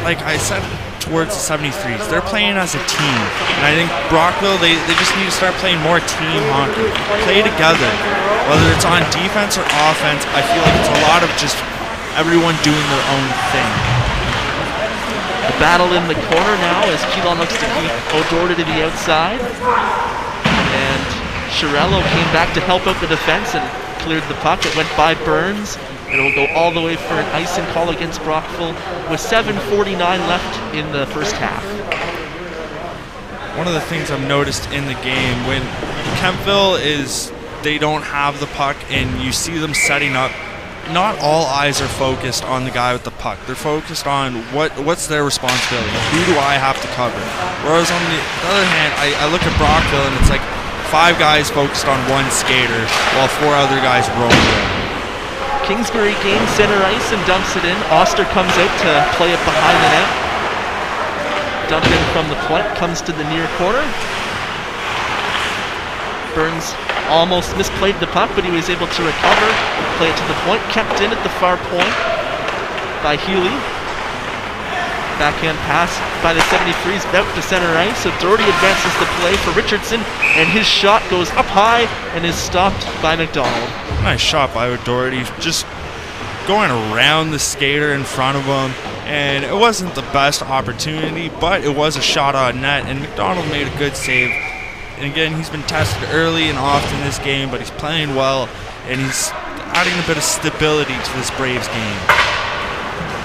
like I said, towards the 73's, they're playing as a team. And I think Brockville, they just need to start playing more team hockey. Play together. Whether it's on defense or offense, I feel like it's a lot of just everyone doing their own thing. The battle in the corner now as Pilon looks to keep O'Doherty to the outside. And Chiarello came back to help out the defense and cleared the puck. It went by Burns, and it will go all the way for an icing call against Brockville with 7:49 left in the first half. One of the things I've noticed in the game, when Kemptville they don't have the puck and you see them setting up, not all eyes are focused on the guy with the puck. They're focused on what's their responsibility. Who do I have to cover? Whereas on the other hand, I look at Brockville and it's like 5 guys focused on one skater while 4 other guys roam around. Kingsbury gains center ice and dumps it in. Oster comes out to play it behind the net. Dumped in from the point, comes to the near corner. Burns almost misplayed the puck, but he was able to recover, play it to the point, kept in at the far point by Healy. Backhand pass by the 73's, out to center ice. So Doherty advances the play for Richardson, and his shot goes up high and is stopped by McDonald. Nice shot by Doherty, just going around the skater in front of him, and it wasn't the best opportunity, but it was a shot on net, and McDonald made a good save. And again, he's been tested early and often in this game, but he's playing well, and he's adding a bit of stability to this Braves game.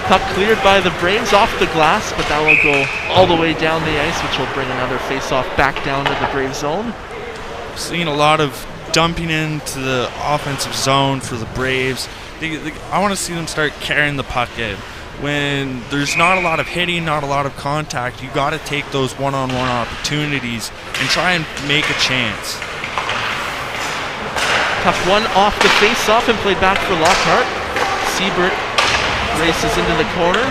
Puck cleared by the Braves off the glass, but that will go all the way down the ice, which will bring another face-off back down to the Braves zone. Seeing a lot of dumping into the offensive zone for the Braves. I want to see them start carrying the puck in. When there's not a lot of hitting, not a lot of contact, you got to take those one-on-one opportunities and try and make a chance. Tough one off the face-off and played back for Lockhart. Siebert races into the corner.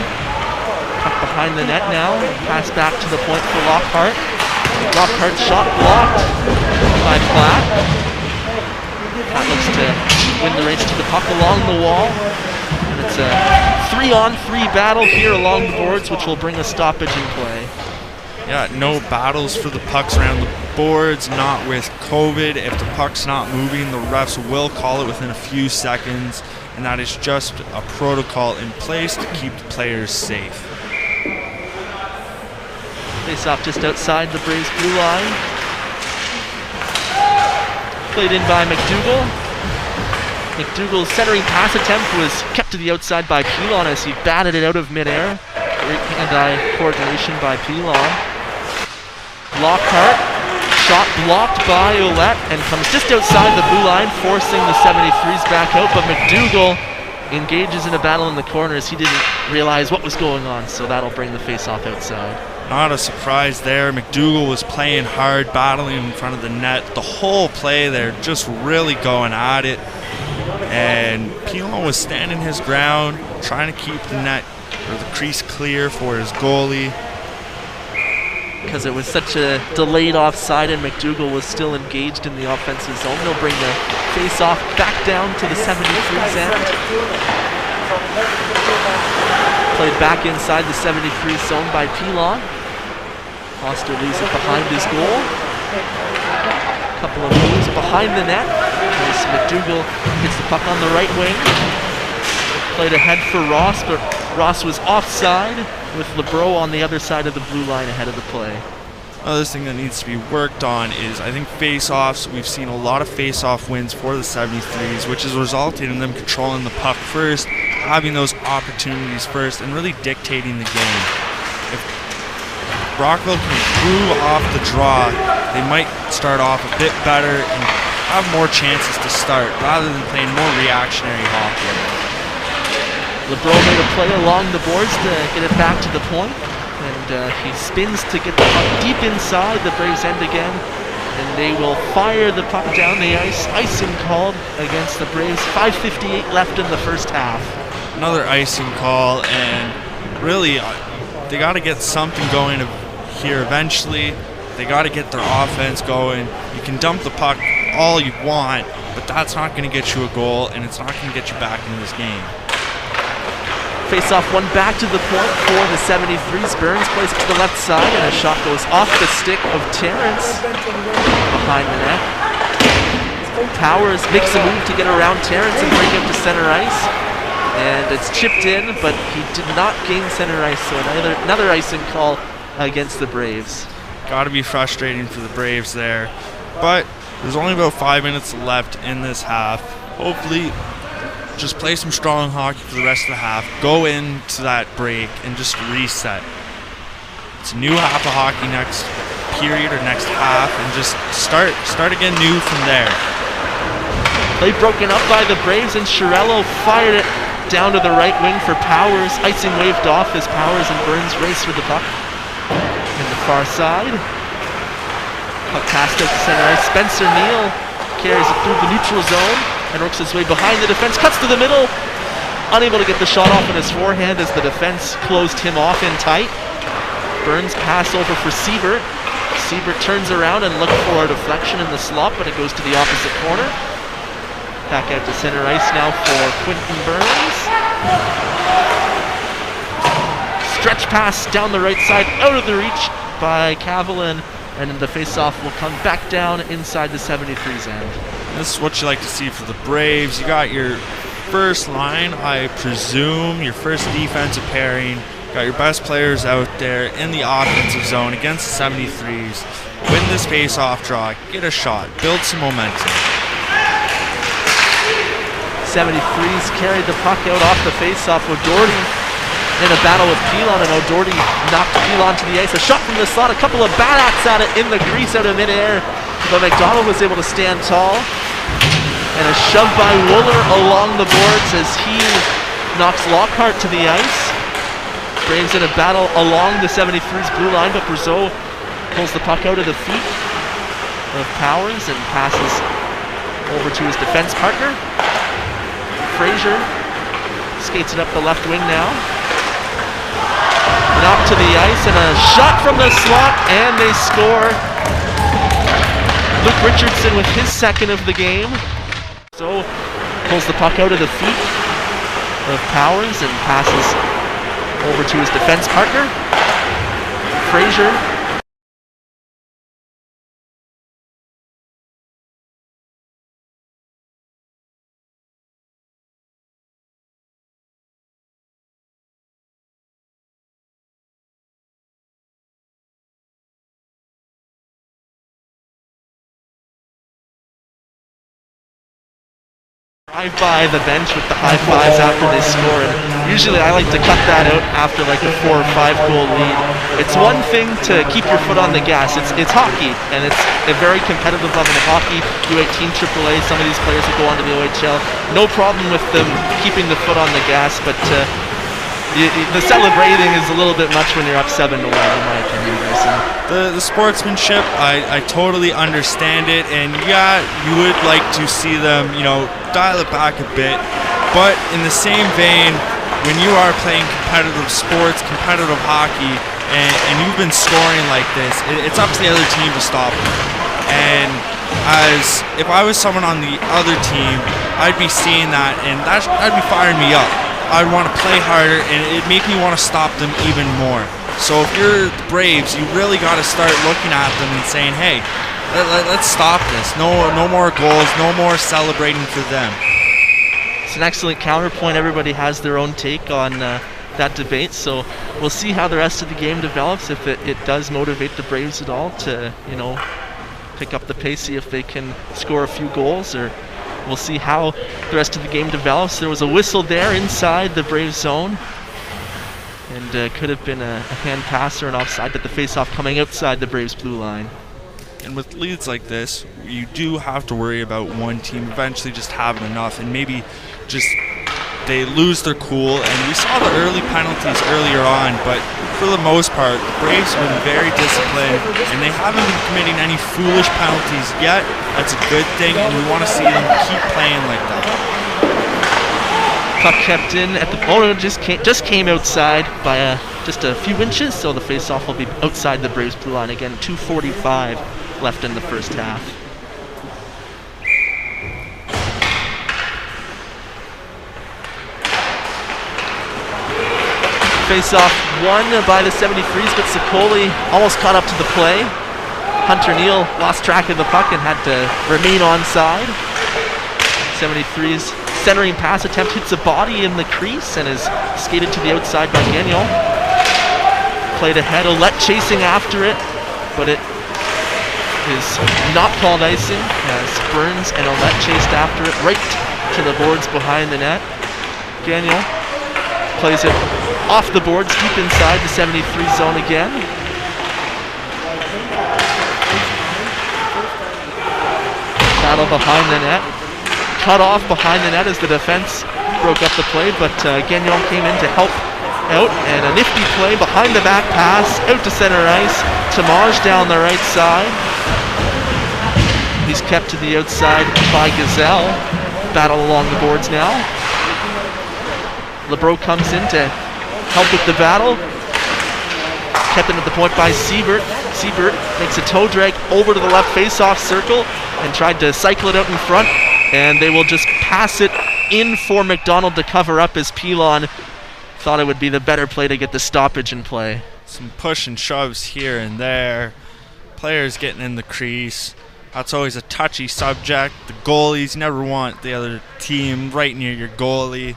Tuck behind the net now. Pass back to the point for Lockhart. Lockhart's shot blocked by Platt. Platt looks to win the race to the puck along the wall. And it's a 3-on-3 battle here along the boards, which will bring a stoppage in play. Yeah, no battles for the pucks around the boards, not with COVID. If the puck's not moving, the refs will call it within a few seconds, and that is just a protocol in place to keep the players safe. Face off just outside the Braves blue line. Played in by McDougall. McDougall's centering pass attempt was kept to the outside by Pilon as he batted it out of midair. Great hand-eye coordination by Pilon. Lockhart, shot blocked by Ouellette and comes just outside the blue line, forcing the 73's back out, but McDougall engages in a battle in the corners. He didn't realize what was going on, so that'll bring the face-off outside. Not a surprise there. McDougall was playing hard, battling in front of the net. The whole play there, just really going at it. And Pilon was standing his ground, trying to keep the net or the crease clear for his goalie. Because it was such a delayed offside and McDougall was still engaged in the offensive zone, they'll bring the face-off back down to the 73's end. Played back inside the 73's zone by Pilon. Foster leaves it behind his goal. Couple of moves behind the net. As McDougall gets the puck on the right wing. Played ahead for Ross, but Ross was offside with LeBreau on the other side of the blue line ahead of the play. Another thing that needs to be worked on is, I think, face-offs. We've seen a lot of face-off wins for the 73's, which has resulted in them controlling the puck first, having those opportunities first, and really dictating the game. If Brockville can improve off the draw, they might start off a bit better and have more chances to start, rather than playing more reactionary hockey. LeBreau made a play along the boards to get it back to the point, and he spins to get the puck deep inside the Braves' end again, and they will fire the puck down the ice. Icing called against the Braves. 5:58 left in the first half. Another icing call, and really, they got to get something going here eventually. They got to get their offense going. You can dump the puck all you want, but that's not going to get you a goal, and it's not going to get you back into this game. Face-off one back to the point for the 73's. Burns plays it to the left side, and a shot goes off the stick of Terrence behind the net. Powers makes a move to get around Terrence and bring him to center ice. And it's chipped in, but he did not gain center ice, so another icing call against the Braves. Got to be frustrating for the Braves there. But there's only about 5 minutes left in this half. Hopefully, just play some strong hockey for the rest of the half, go into that break, and just reset. It's a new half of hockey next period or next half, and just start again new from there. Play broken up by the Braves, and Chiarello fired it down to the right wing for Powers. Icing waved off as Powers and Burns race for the puck. In the far side. Puck passed out to center ice. Spencer Neal carries it through the neutral zone and works his way behind the defense, cuts to the middle, unable to get the shot off in his forehand as the defense closed him off in tight. Burns pass over for Siebert. Siebert turns around and looks for a deflection in the slot, but it goes to the opposite corner. Back out to center ice now for Quinton Burns. Stretch pass down the right side, out of the reach by Cavalin, and the face-off will come back down inside the 73's end. This is what you like to see for the Braves. You got your first line, I presume, your first defensive pairing. Got your best players out there in the offensive zone against the 73's. Win this face-off draw, get a shot, build some momentum. 73's carried the puck out off the face-off. O'Doherty in a battle with Pilon, and O'Doherty knocked Pilon to the ice. A shot from the slot, a couple of bad acts at it in the crease out of midair, but McDonald was able to stand tall. And a shove by Wooler along the boards as he knocks Lockhart to the ice. Braves in a battle along the 73's blue line, but Brazeau pulls the puck out of the feet of Powers and passes over to his defense partner. Frazier skates it up the left wing now. Knocked to the ice and a shot from the slot, and they score. Luke Richardson with his second of the game. So pulls the puck out of the feet of Powers and passes over to his defense partner. Frazier drive by the bench with the high fives after they score, and usually I like to cut that out after like a 4 or 5 goal lead. It's one thing to keep your foot on the gas. It's hockey, and it's a very competitive level of hockey. U18 AAA, some of these players that go on to the OHL, no problem with them keeping the foot on the gas, but the celebrating is a little bit much when you're up 7-1, in my opinion, Grayson. The sportsmanship, I totally understand it, and yeah, you would like to see them, dial it back a bit. But in the same vein, when you are playing competitive sports, competitive hockey, and you've been scoring like this, it's up to the other team to stop it. And if I was someone on the other team, I'd be seeing that, and that'd be firing me up. I'd want to play harder, and it'd make me want to stop them even more. So if you're the Braves, you really got to start looking at them and saying, hey, let's stop this. No more goals, no more celebrating for them. It's an excellent counterpoint. Everybody has their own take on that debate, so we'll see how the rest of the game develops, if it does motivate the Braves at all to, pick up the pace, see if they can score a few goals, or we'll see how the rest of the game develops. There was a whistle there inside the Braves zone, and could have been a hand pass or an offside, but the face-off coming outside the Braves blue line. And with leads like this, you do have to worry about one team eventually just having enough, and maybe just they lose their cool. And we saw the early penalties earlier on, but for the most part, the Braves have been very disciplined, and they haven't been committing any foolish penalties yet. That's a good thing, and we want to see them keep playing like that. Puck kept in at the just came outside by just a few inches, so the face-off will be outside the Braves blue line again. 2:45 left in the first half. Face-off won by the 73's, but Sokoli almost caught up to the play. Hunter Neal lost track of the puck and had to remain onside. 73's centering pass attempt hits a body in the crease and is skated to the outside by Gagnon. Played ahead, Ouellette chasing after it, but it is not called icing as Burns and Ouellette chased after it right to the boards behind the net. Gagnon plays it off the boards deep inside the 73 zone again. Battle behind the net. Cut off behind the net as the defense broke up the play, but Gagnon came in to help out, and a nifty play behind the back pass out to center ice. Tamaj down the right side. He's kept to the outside by Gazelle. Battle along the boards now. LeBreau comes in to help with the battle. Kept in at the point by Siebert. Siebert makes a toe drag over to the left face-off circle and tried to cycle it out in front, and they will just pass it in for McDonald to cover up as Pilon thought it would be the better play to get the stoppage in play. Some push and shoves here and there. Players getting in the crease. That's always a touchy subject. The goalies never want the other team right near your goalie.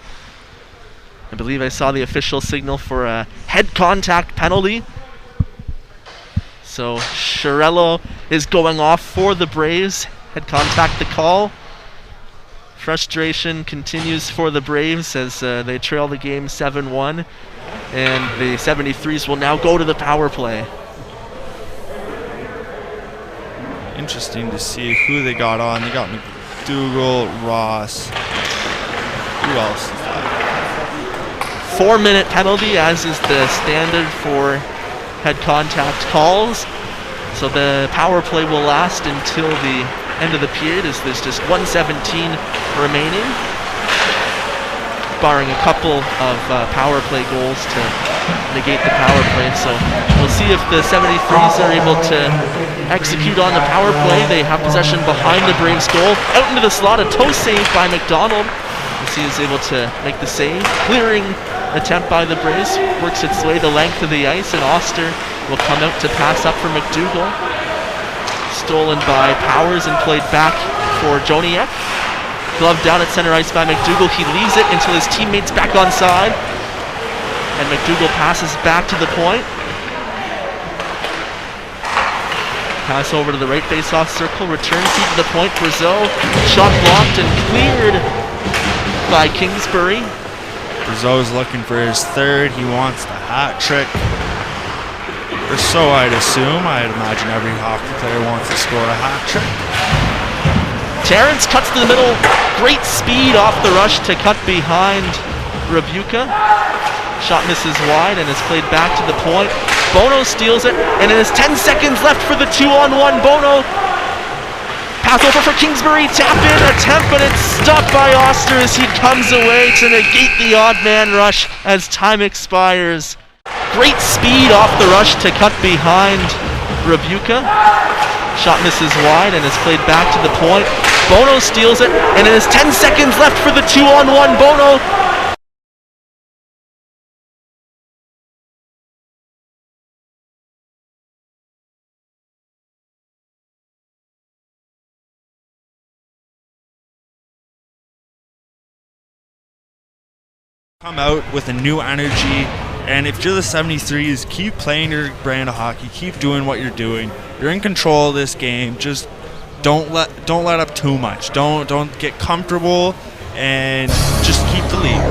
I believe I saw the official signal for a head contact penalty. So Chiarello is going off for the Braves. Head contact the call. Frustration continues for the Braves as they trail the game 7-1. And the 73's will now go to the power play. Interesting to see who they got on. They got McDougall, Ross. Who else is that? 4-minute penalty, as is the standard for head contact calls. So the power play will last until the end of the period, as there's just 1:17 remaining, barring a couple of power play goals to negate the power play. So we'll see if the 73's are able to execute on the power play. They have possession behind the Braves goal. Out into the slot, a toe save by McDonald. We'll see who's able to make the save. Clearing attempt by the Braves works its way the length of the ice, and Oster will come out to pass up for McDougall. Stolen by Powers and played back for Joniak. Glove down at center ice by McDougall. He leaves it until his teammate's back on side. And McDougall passes back to the point. Pass over to the right face-off circle. Return feed to the point. Brazeau shot blocked and cleared by Kingsbury. Brazeau's looking for his third. He wants the hat trick. Or so I'd assume. I'd imagine every hockey player wants to score a hat trick. Terrence cuts to the middle. Great speed off the rush to cut behind Rebuka. Shot misses wide and is played back to the point. Bono steals it, and it is 10 seconds left for the 2-on-1. Bono pass over for Kingsbury. Tap in attempt, but it's stopped by Oster as he comes away to negate the odd man rush as time expires. Great speed off the rush to cut behind Rebuka. Shot misses wide and is played back to the point. Bono steals it, and it is 10 seconds left for the 2-on-1. Bono come out with a new energy, and if you're the 73's, keep playing your brand of hockey, keep doing what you're doing. You're in control of this game. Just don't let up too much. Don't get comfortable, and just keep the lead.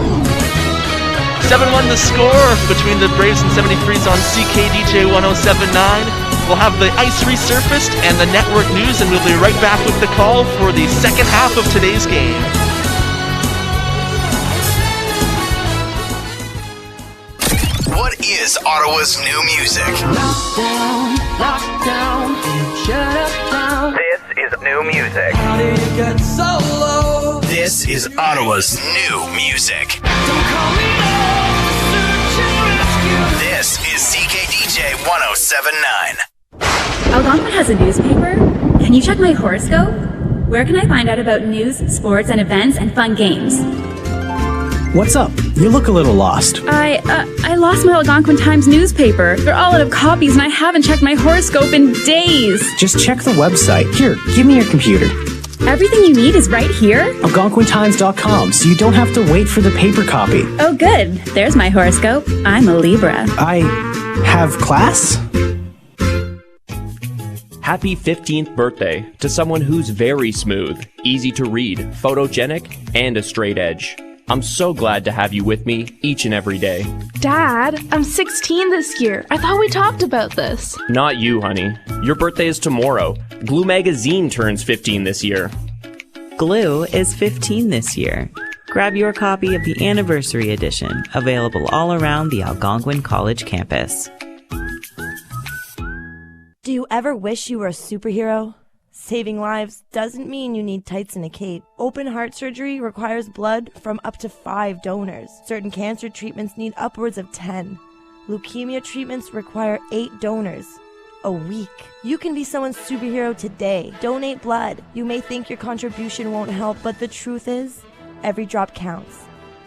7-1 the score between the Braves and 73's on CKDJ 107.9. We'll have the ice resurfaced and the network news, and we'll be right back with the call for the second half of today's game. What is Ottawa's new music? Lockdown, shut up down. This is new music. How do you get so low? This is Ottawa's new music. Don't call me up to your rescue. This is CKDJ 107.9. Algonquin has a newspaper? Can you check my horoscope? Where can I find out about news, sports, and events and fun games? What's up? You look a little lost. I lost my Algonquin Times newspaper. They're all out of copies and I haven't checked my horoscope in days. Just check the website. Here, give me your computer. Everything you need is right here? AlgonquinTimes.com, so you don't have to wait for the paper copy. Oh good, there's my horoscope. I'm a Libra. I have class? Happy 15th birthday to someone who's very smooth, easy to read, photogenic, and a straight edge. I'm so glad to have you with me each and every day. Dad, I'm 16 this year. I thought we talked about this. Not you, honey. Your birthday is tomorrow. Glue Magazine turns 15 this year. Glue is 15 this year. Grab your copy of the anniversary edition, available all around the Algonquin College campus. Do you ever wish you were a superhero? Saving lives doesn't mean you need tights and a cape. Open heart surgery requires blood from up to 5 donors. Certain cancer treatments need upwards of 10. Leukemia treatments require 8 donors a week. You can be someone's superhero today. Donate blood. You may think your contribution won't help, but the truth is, every drop counts.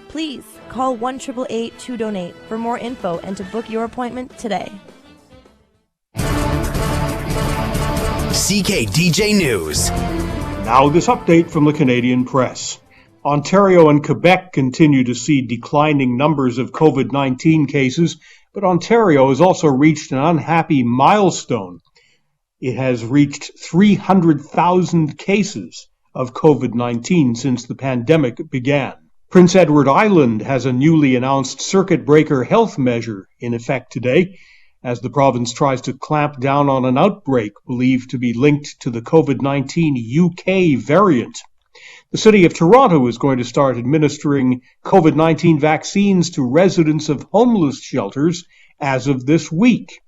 Please call 1-888-2-DONATE for more info and to book your appointment today. CKDJ News. Now this update from the Canadian Press. Ontario and Quebec continue to see declining numbers of COVID-19 cases, but Ontario has also reached an unhappy milestone. It has reached 300,000 cases of COVID-19 since the pandemic began. Prince Edward Island has a newly announced circuit breaker health measure in effect today, as the province tries to clamp down on an outbreak believed to be linked to the COVID-19 UK variant. The City of Toronto is going to start administering COVID-19 vaccines to residents of homeless shelters as of this week.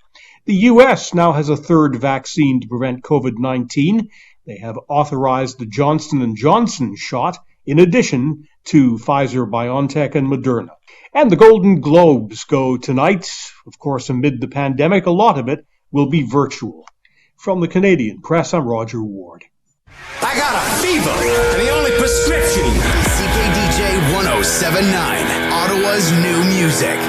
The U.S. now has a third vaccine to prevent COVID-19. They have authorized the Johnson & Johnson shot in addition to Pfizer-BioNTech and Moderna. And the Golden Globes go tonight. Of course, amid the pandemic, a lot of it will be virtual. From the Canadian Press, I'm Roger Ward. I got a fever, and the only prescription. CKDJ 1079, Ottawa's new music.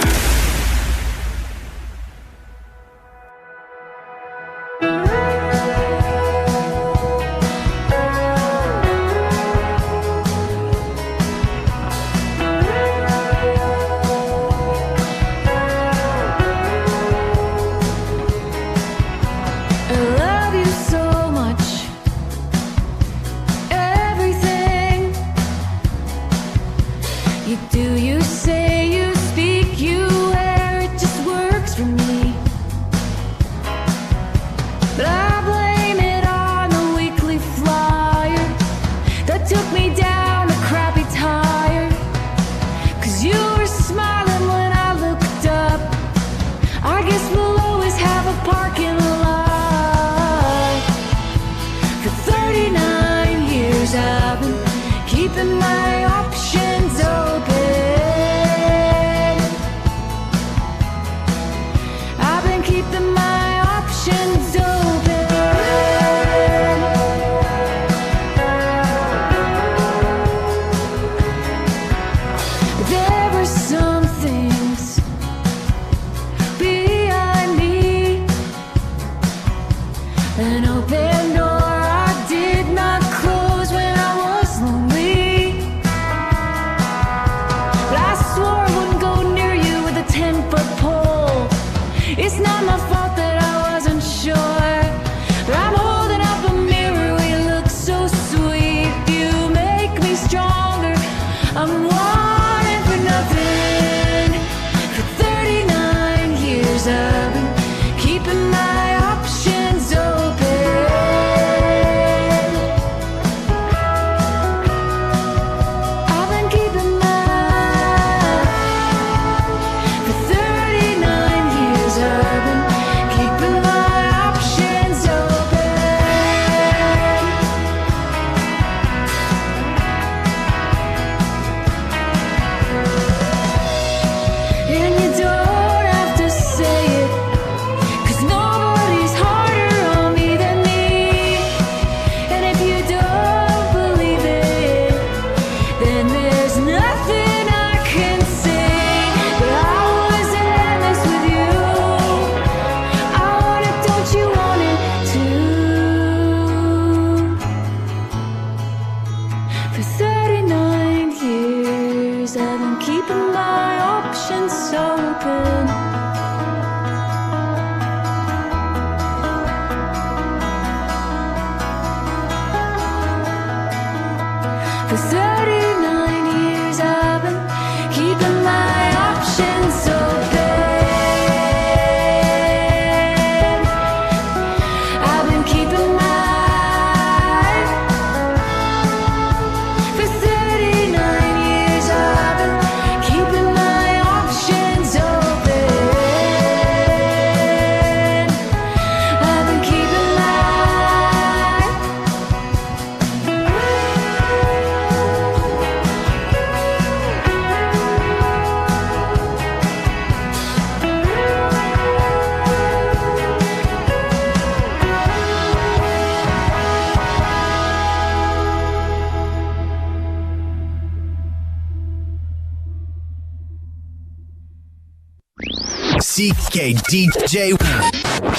CKDJ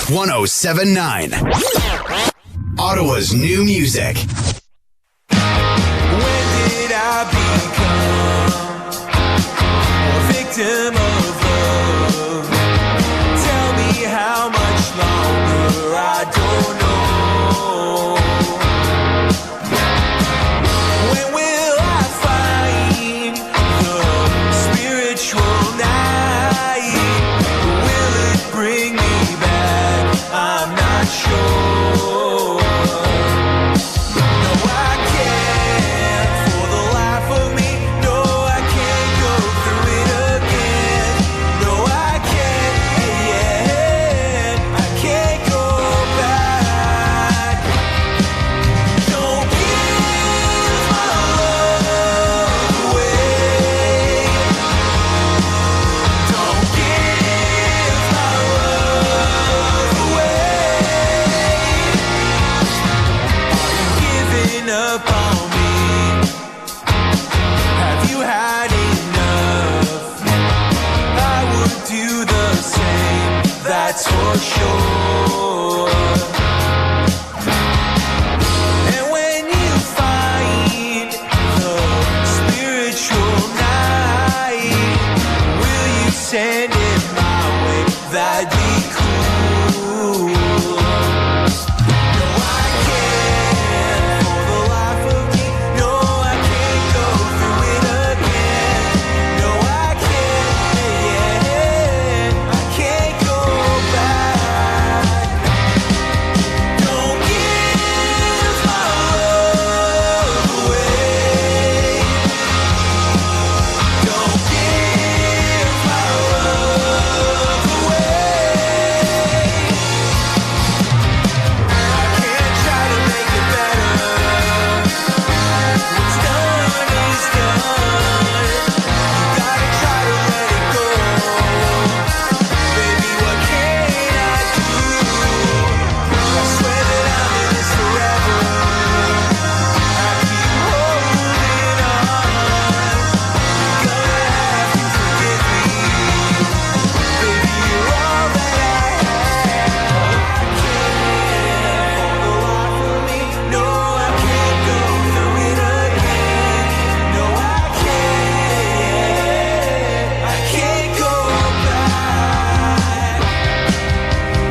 1079, Ottawa's new music. When did I become a victim of love? Tell me how much longer, I don't know. When will I find the spiritual night? Will it bring me back? I'm not sure. No, I can't. that's for sure. And when you find the spiritual night, will you send it my way? That'd be cool. No, I can't, for the life of me. No, I can't go through it again. No, I can't. I can't go back. Don't give my love away. Don't give my love away. I can't try to make it better. What's done is done. You gotta try to let it go. Baby, what can I do? I swear that I'm in this forever. I keep holding on. You're gonna have to forgive me. Baby, you're all that I have. I can't, for the life of me. No, I can't go through it again. No, I can't. I can't go back.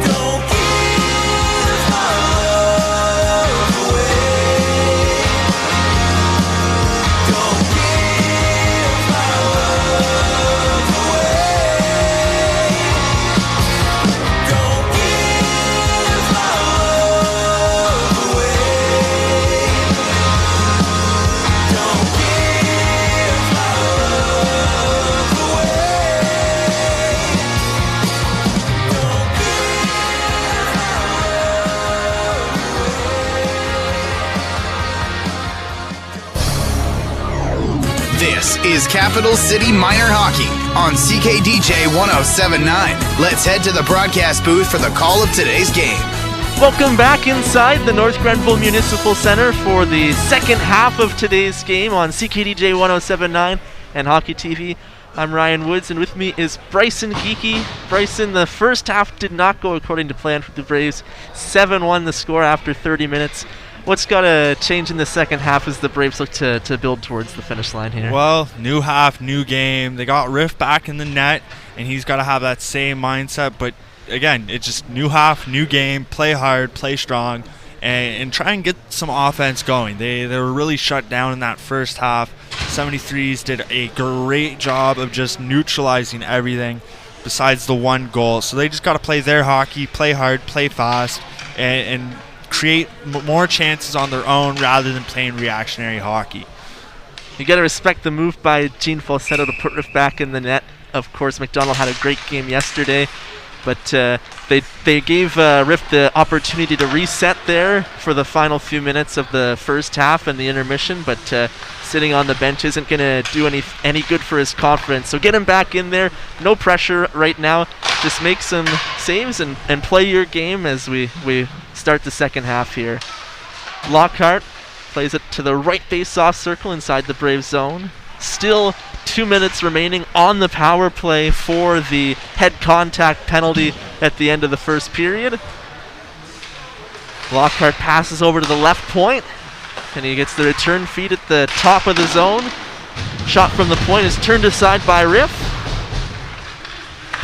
Don't give my love away. Don't give my love away. Don't give my love away. Don't give my love This is Capital City Minor Hockey on CKDJ 1079. Let's head to the broadcast booth for the call of today's game. Welcome back inside the North Grenville Municipal Center for the second half of today's game on CKDJ 1079 and Hockey TV. I'm Ryan Woods, and with me is Bryson Geeky. Bryson, the first half did not go according to plan for the Braves. 7-1 the score after 30 minutes. What's got to change in the second half as the Braves look to build towards the finish line here? Well, new half, new game. They got Riff back in the net, and he's got to have that same mindset. But again, it's just new half, new game. Play hard, play strong, and try and get some offense going. They were really shut down in that first half. 73's did a great job of just neutralizing everything besides the one goal. So they just got to play their hockey, play hard, play fast, and create more chances on their own rather than playing reactionary hockey. You got to respect the move by Gene Falsetto to put Riff back in the net. Of course, McDonald had a great game yesterday, but they gave Riff the opportunity to reset there for the final few minutes of the first half and the intermission, but sitting on the bench isn't going to do any good for his confidence. So get him back in there. No pressure right now. Just make some saves and play your game as we start the second half here. Lockhart plays it to the right face-off circle inside the Braves zone. Still 2 minutes remaining on the power play for the head contact penalty at the end of the first period. Lockhart passes over to the left point, and he gets the return feed at the top of the zone. Shot from the point is turned aside by Riff.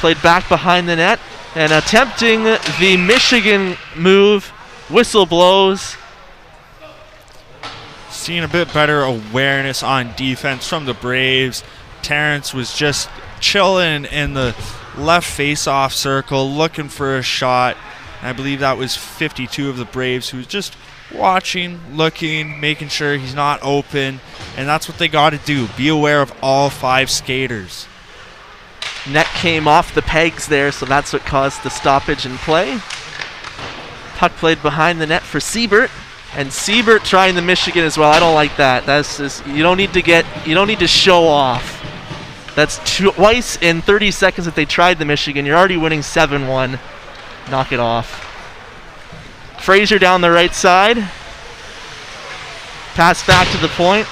Played back behind the net, and attempting the Michigan move. Whistle blows. Seeing a bit better awareness on defense from the Braves. Terrence was just chilling in the left face-off circle, looking for a shot. I believe that was 52 of the Braves, who was just watching, looking, making sure he's not open. And that's what they got to do. Be aware of all 5 skaters. Net came off the pegs there, so that's what caused the stoppage in play. Puck played behind the net for Siebert. And Siebert trying the Michigan as well. I don't like that. That's just, you don't need to show off. That's twice in 30 seconds that they tried the Michigan. You're already winning 7-1. Knock it off. Frazier down the right side. Pass back to the point.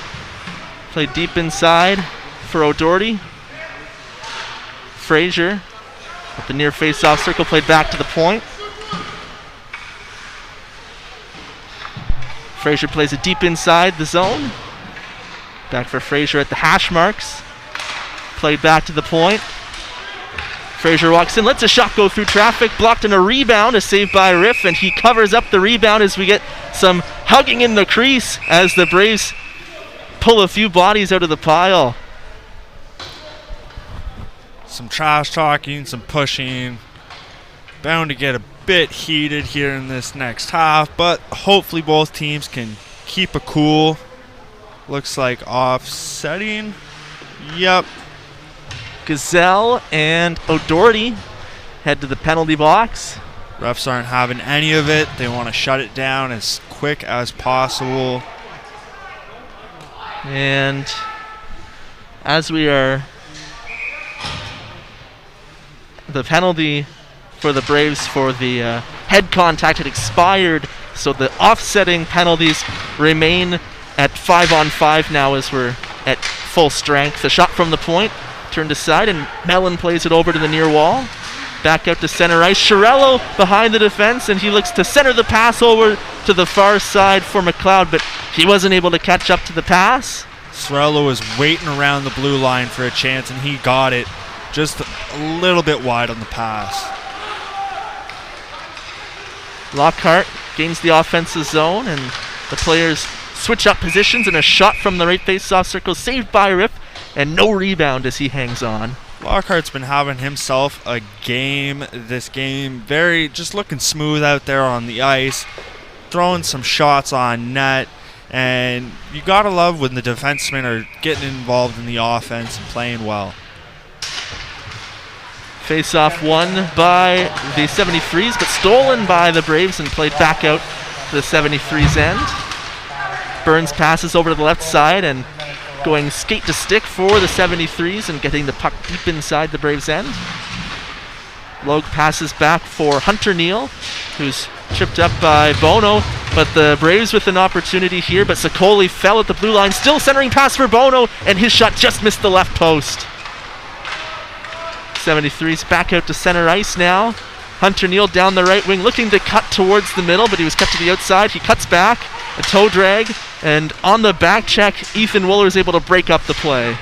Played deep inside for O'Doherty. Frazier At the near face-off circle, played back to the point. Frazier plays it deep inside the zone. Back for Frazier at the hash marks. Played back to the point. Frazier walks in, lets a shot go through traffic, blocked in a rebound, a save by Riff, and he covers up the rebound as we get some hugging in the crease as the Braves pull a few bodies out of the pile. Some trash talking, some pushing. Bound to get a bit heated here in this next half, but hopefully both teams can keep a cool. Looks like offsetting. Yep. Gazelle and O'Doherty head to the penalty box. Refs aren't having any of it. They want to shut it down as quick as possible. And as we are, the penalty for the Braves for the head contact had expired, so the offsetting penalties remain at 5-on-5 now as we're at full strength. A shot from the point, turned aside, and Mellon plays it over to the near wall. Back out to center ice. Chiarello behind the defense, and he looks to center the pass over to the far side for McLeod, but he wasn't able to catch up to the pass. Chiarello was waiting around the blue line for a chance, and he got it just a little bit wide on the pass. Lockhart gains the offensive zone, and the players switch up positions, and a shot from the right face-off circle saved by Riff, and no rebound as he hangs on. Lockhart's been having himself a game this game. Just looking smooth out there on the ice, throwing some shots on net, and you gotta love when the defensemen are getting involved in the offense and playing well. Face-off won by the 73's, but stolen by the Braves and played back out to the 73's end. Burns passes over to the left side and going skate to stick for the 73's and getting the puck deep inside the Braves' end. Logue passes back for Hunter Neal, who's tripped up by Bono, but the Braves with an opportunity here, but Sokoli fell at the blue line, still centering pass for Bono, and his shot just missed the left post. 73's back out to center ice now. Hunter Neal down the right wing, looking to cut towards the middle, but he was cut to the outside. He cuts back, a toe drag, and on the back check, Ethan Wooler is able to break up the play.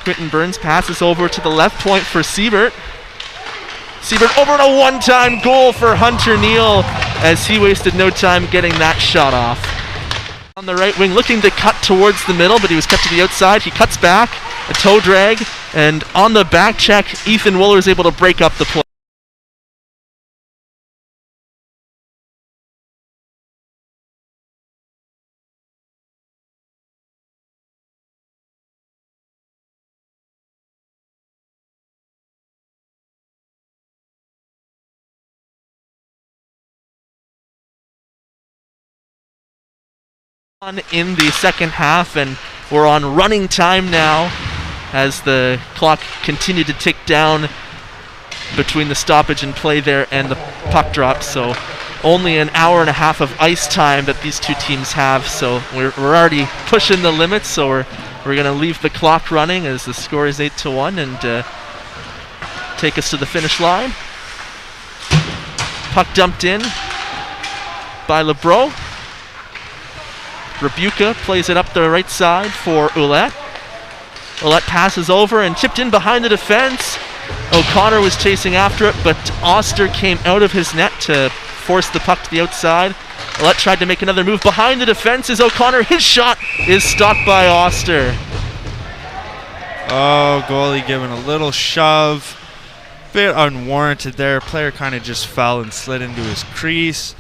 Quentin Burns passes over to the left point for Siebert. Siebert over to a one-time goal for Hunter Neal as he wasted no time getting that shot off. On the right wing, looking to cut towards the middle, but he was cut to the outside. He cuts back, a toe drag, and on the back check, Ethan Wooler is able to break up the play. In the second half, and we're on running time now as the clock continued to tick down between the stoppage and play there and the puck drop. So only an hour and a half of ice time that these two teams have, so we're already pushing the limits. So we're going to leave the clock running as the score is 8-1 and take us to the finish line. Puck dumped in by LeBreau. Rebuka plays it up the right side for Ouellette. Ouellette passes over and tipped in behind the defense. O'Connor was chasing after it, but Oster came out of his net to force the puck to the outside. Ouellette tried to make another move behind the defense as O'Connor, his shot is stopped by Oster. Oh, goalie giving a little shove. Bit unwarranted there. Player kind of just fell and slid into his crease.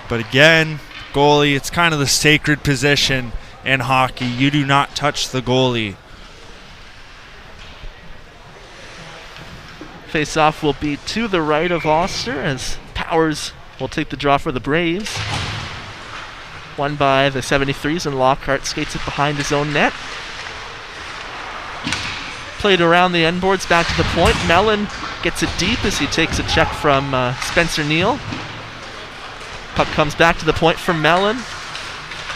But again, goalie, it's kind of the sacred position in hockey. You do not touch the goalie. Face-off will be to the right of Oster as Powers will take the draw for the Braves. Won by the 73's, and Lockhart skates it behind his own net. Played around the end boards back to the point. Mellon gets it deep as he takes a check from Spencer Neal. Puck comes back to the point from Mellon.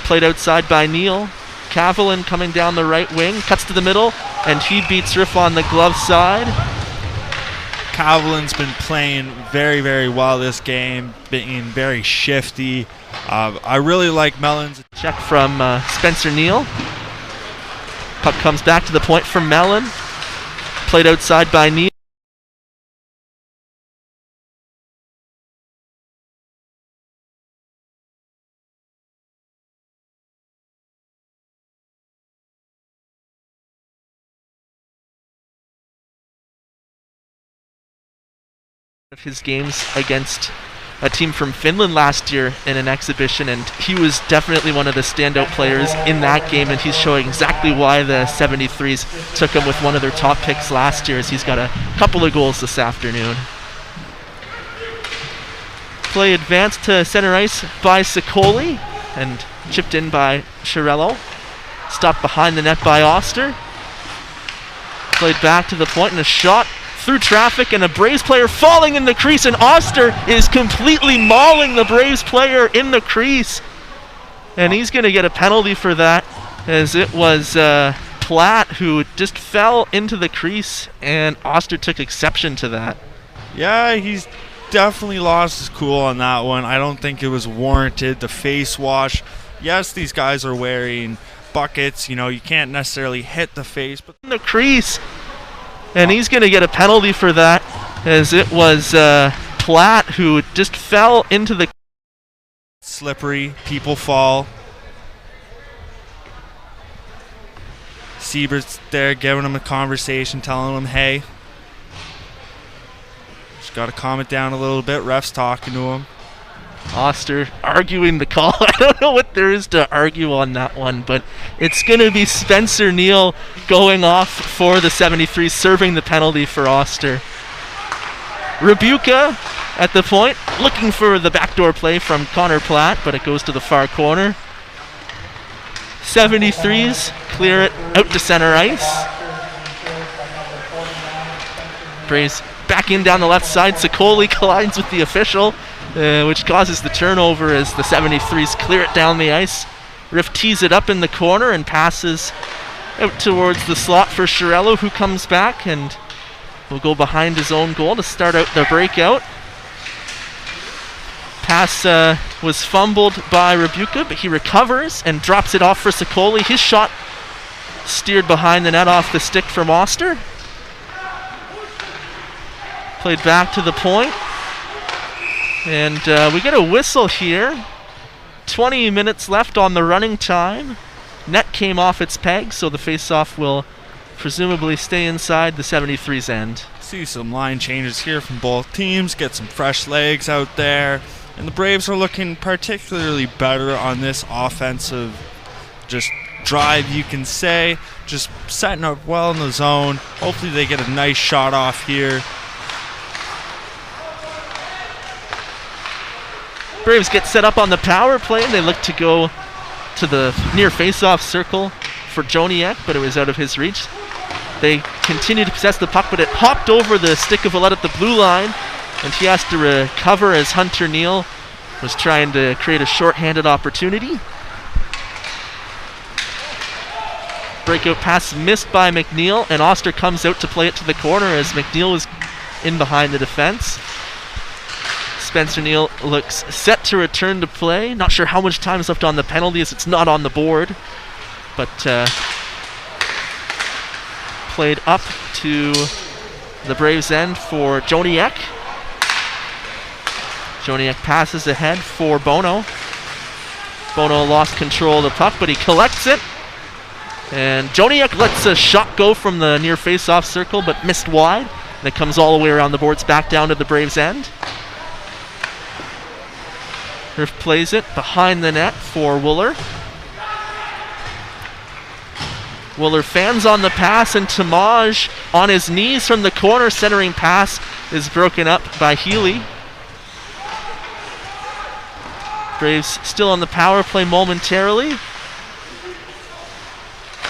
Played outside by Neal. Cavalin coming down the right wing, cuts to the middle, and he beats Riff on the glove side. Cavelin's been playing very, very well this game, being very shifty. I really like Mellon's. Check from Spencer Neal. Puck comes back to the point from Mellon. Played outside by Neal. Of his games against a team from Finland last year in an exhibition, and he was definitely one of the standout players in that game, and he's showing exactly why the 73's took him with one of their top picks last year, as he's got a couple of goals this afternoon. Play advanced to center ice by Sicoli and chipped in by Chiarello. Stopped behind the net by Oster. Played back to the point and a shot through traffic, and a Braves player falling in the crease, and Oster is completely mauling the Braves player in the crease, and he's going to get a penalty for that, as it was Platt who just fell into the crease, and Oster took exception to that. Yeah, he's definitely lost his cool on that one. I don't think it was warranted. The face wash, yes, these guys are wearing buckets, you can't necessarily hit the face, but in the crease. And he's going to get a penalty for that, as it was Platt who just fell into the... Slippery, people fall. Siebert's there giving him a conversation, telling him, hey, just got to calm it down a little bit. Ref's talking to him. Oster arguing the call. I don't know what there is to argue on that one, but it's going to be Spencer Neal going off for the 73's, serving the penalty for Oster. Rebuka at the point, looking for the backdoor play from Connor Platt, but it goes to the far corner. 73's clear it out to center ice. Braves back in down the left side. Sicoli collides with the official, which causes the turnover as the 73's clear it down the ice. Riff tees it up in the corner and passes out towards the slot for Chiarello, who comes back and will go behind his own goal to start out the breakout. Pass was fumbled by Rebuka, but he recovers and drops it off for Sicoli. His shot steered behind the net off the stick from Oster. Played back to the point. And we get a whistle here. 20 minutes left on the running time. Net came off its peg, so the face-off will presumably stay inside the 73's end. See some line changes here from both teams. Get some fresh legs out there. And the Braves are looking particularly better on this offensive just drive, you can say. Just setting up well in the zone. Hopefully they get a nice shot off here. Braves get set up on the power play, and they look to go to the near face-off circle for Joniak, but it was out of his reach. They continue to possess the puck, but it hopped over the stick of Ouellette at the blue line, and he has to recover as Hunter Neal was trying to create a short-handed opportunity. Breakout pass missed by McNeil, and Oster comes out to play it to the corner as McNeil was in behind the defense. Spencer Neal looks set to return to play. Not sure how much time is left on the penalty, as it's not on the board. But played up to the Braves' end for Joniak. Joniak passes ahead for Bono. Bono lost control of the puck, but he collects it. And Joniak lets a shot go from the near face-off circle, but missed wide. And it comes all the way around the boards back down to the Braves' end. Riff plays it behind the net for Wooler. Wooler fans on the pass, and Tamaj on his knees from the corner. Centering pass is broken up by Healy. Braves still on the power play momentarily.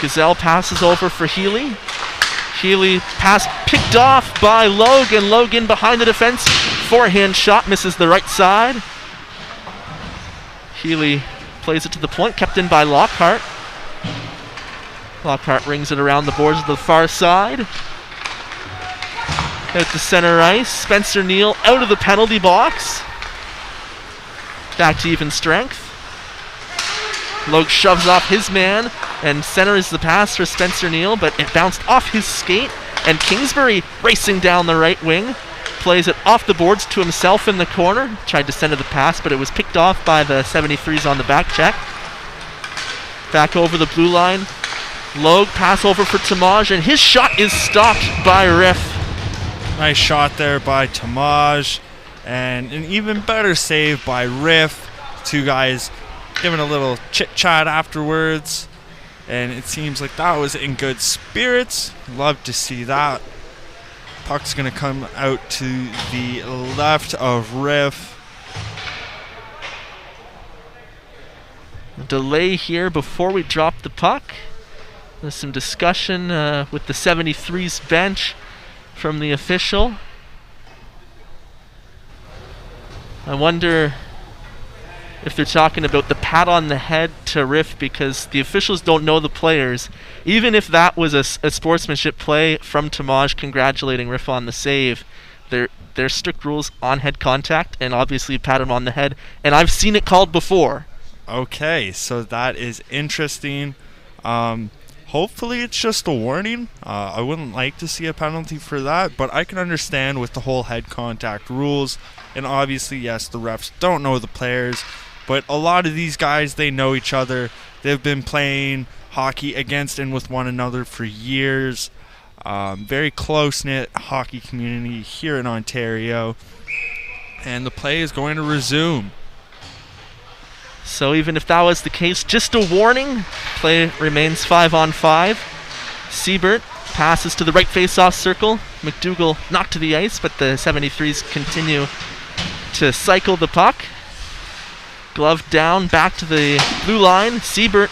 Gazelle passes over for Healy. Healy pass picked off by Logan. Logan behind the defense. Forehand shot misses the right side. Healy plays it to the point, kept in by Lockhart. Lockhart rings it around the boards to the far side. Out to center ice. Spencer Neal out of the penalty box. Back to even strength. Logue shoves off his man and centers the pass for Spencer Neal, but it bounced off his skate, and Kingsbury racing down the right wing. Plays it off the boards to himself in the corner. Tried to center the pass, but it was picked off by the 73's on the back check. Back over the blue line. Logue pass over for Tamaj, and his shot is stopped by Riff. Nice shot there by Tamaj, and an even better save by Riff. Two guys giving a little chit-chat afterwards, and it seems like that was in good spirits. Love to see that. Puck's going to come out to the left of Riff. A delay here before we drop the puck. There's some discussion with the 73's bench from the official. I wonder if they're talking about the pat on the head to Riff, because the officials don't know the players. Even if that was a sportsmanship play from Tamaj congratulating Riff on the save, there's strict rules on head contact, and obviously pat him on the head, and I've seen it called before. Okay, so that is interesting. Hopefully it's just a warning. I wouldn't like to see a penalty for that, but I can understand with the whole head contact rules. And obviously, yes, the refs don't know the players, but a lot of these guys, they know each other. They've been playing hockey against and with one another for years. Very close-knit hockey community here in Ontario. And the play is going to resume. So even if that was the case, just a warning. Play remains 5-on-5. Siebert passes to the right face-off circle. McDougall knocked to the ice, but the 73's continue to cycle the puck. Glove down, back to the blue line. Siebert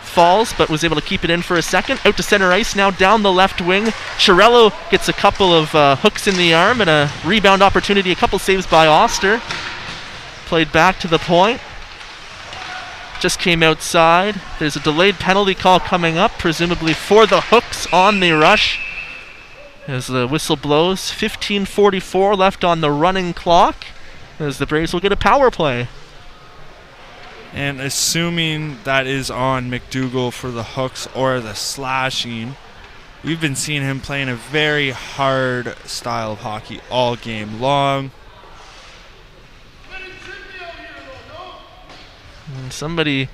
falls, but was able to keep it in for a second. Out to center ice, now down the left wing. Chiarello gets a couple of hooks in the arm and a rebound opportunity. A couple saves by Oster. Played back to the point. Just came outside. There's a delayed penalty call coming up, presumably for the hooks on the rush. As the whistle blows, 15:44 left on the running clock, as the Braves will get a power play. And assuming that is on McDougall for the hooks or the slashing, we've been seeing him playing a very hard style of hockey all game long. And somebody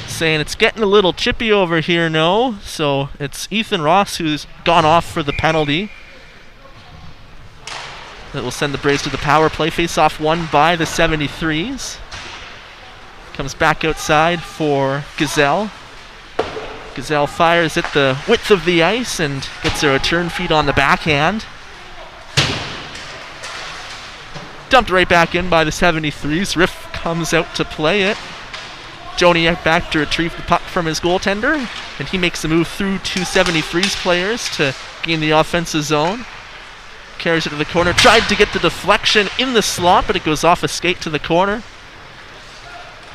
saying it's getting a little chippy over here, no? So it's Ethan Ross who's gone off for the penalty. That will send the Braves to the power play. Face-off won by the 73's. Comes back outside for Gazelle. Gazelle fires at the width of the ice and gets a return feed on the backhand. Dumped right back in by the 73's. Riff comes out to play it. Joniak back to retrieve the puck from his goaltender, and he makes the move through two 73's players to gain the offensive zone. Carries it to the corner, tried to get the deflection in the slot, but it goes off a skate to the corner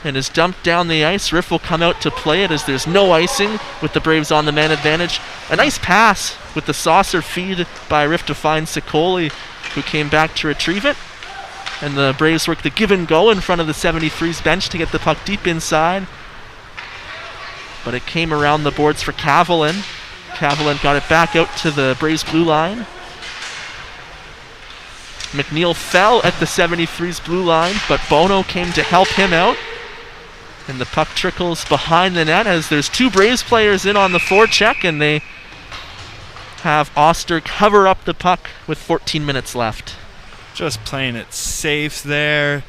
and is dumped down the ice. Riff will come out to play it as there's no icing with the Braves on the man advantage. A nice pass with the saucer feed by Riff to find Sicoli, who came back to retrieve it. And the Braves work the give and go in front of the 73's bench to get the puck deep inside. But it came around the boards for Cavalin. Cavalin got it back out to the Braves blue line. McNeil fell at the 73's blue line, but Bono came to help him out. And the puck trickles behind the net as there's two Braves players in on the forecheck, and they have Oster cover up the puck with 14 minutes left. Just playing it safe there,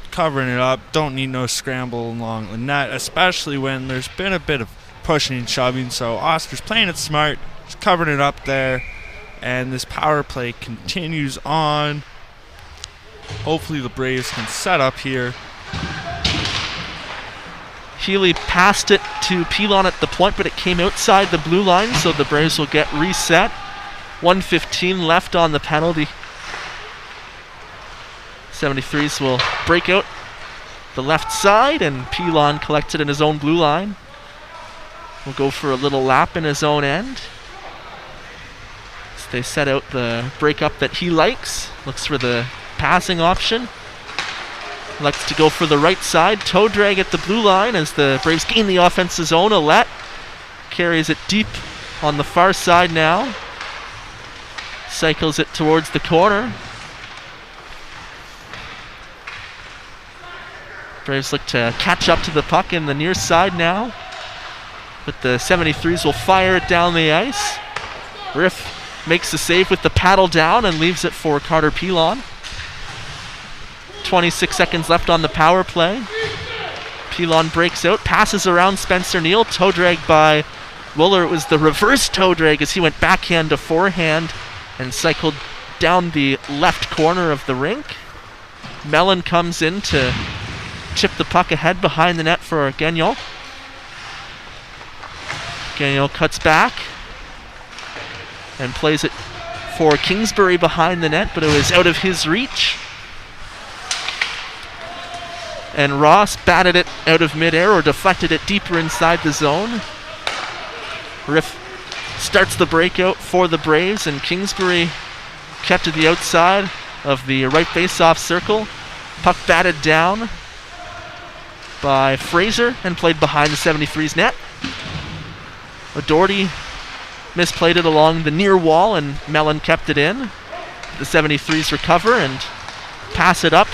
covering it up. Don't need no scramble along the net, especially when there's been a bit of pushing and shoving. So Oster's playing it smart, just covering it up there, and this power play continues on. Hopefully the Braves can set up here. Healy passed it to Pilon at the point, but it came outside the blue line, so the Braves will get reset. 1:15 left on the penalty. 73's will break out the left side, and Pilon collects it in his own blue line. Will go for a little lap in his own end. So they set out the breakup that he likes. Looks for the passing option. Likes to go for the right side. Toe drag at the blue line as the Braves gain the offensive zone. Ouellette carries it deep on the far side now. Cycles it towards the corner. Braves look to catch up to the puck in the near side now. But the 73's will fire it down the ice. Riff makes the save with the paddle down and leaves it for Carter Pilon. 26 seconds left on the power play. Pilon breaks out, passes around Spencer Neal. Toe drag by Wooler. It was the reverse toe drag as he went backhand to forehand and cycled down the left corner of the rink. Mellon comes in to chip the puck ahead behind the net for Gagnon. Gagnon cuts back and plays it for Kingsbury behind the net, but it was out of his reach. And Ross batted it out of midair or deflected it deeper inside the zone. Riff starts the breakout for the Braves, and Kingsbury kept to the outside of the right face-off circle. Puck batted down by Fraser and played behind the 73's net. O'Doherty misplayed it along the near wall, and Mellon kept it in. The 73's recover and pass it up.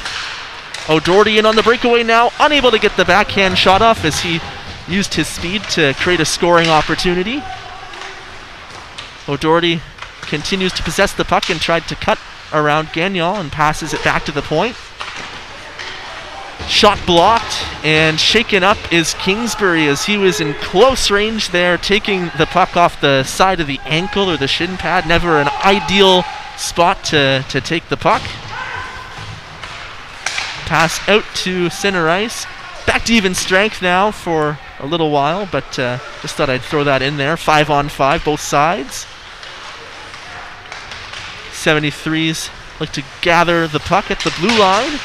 O'Doherty in on the breakaway now, unable to get the backhand shot off as he used his speed to create a scoring opportunity. O'Doherty continues to possess the puck and tried to cut around Gagnon and passes it back to the point. Shot blocked and shaken up is Kingsbury as he was in close range there, taking the puck off the side of the ankle or the shin pad. Never an ideal spot to take the puck. Pass out to center ice. Back to even strength now for a little while, but just thought I'd throw that in there. 5-on-5, both sides. 73's look to gather the puck at the blue line.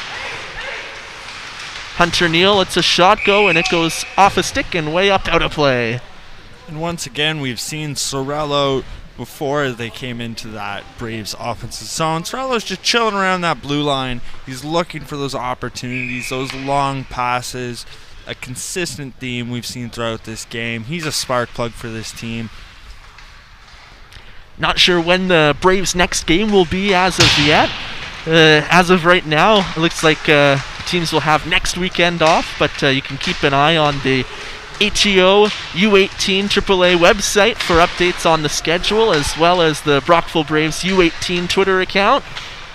Hunter Neal lets a shot go, and it goes off a stick and way up out of play. And once again, we've seen Sorello before they came into that Braves offensive zone. Sorello's just chilling around that blue line. He's looking for those opportunities, those long passes, a consistent theme we've seen throughout this game. He's a spark plug for this team. Not sure when the Braves' next game will be as of yet. As of right now, it looks like teams will have next weekend off, but you can keep an eye on the HEO U18 AAA website for updates on the schedule, as well as the Brockville Braves U18 Twitter account.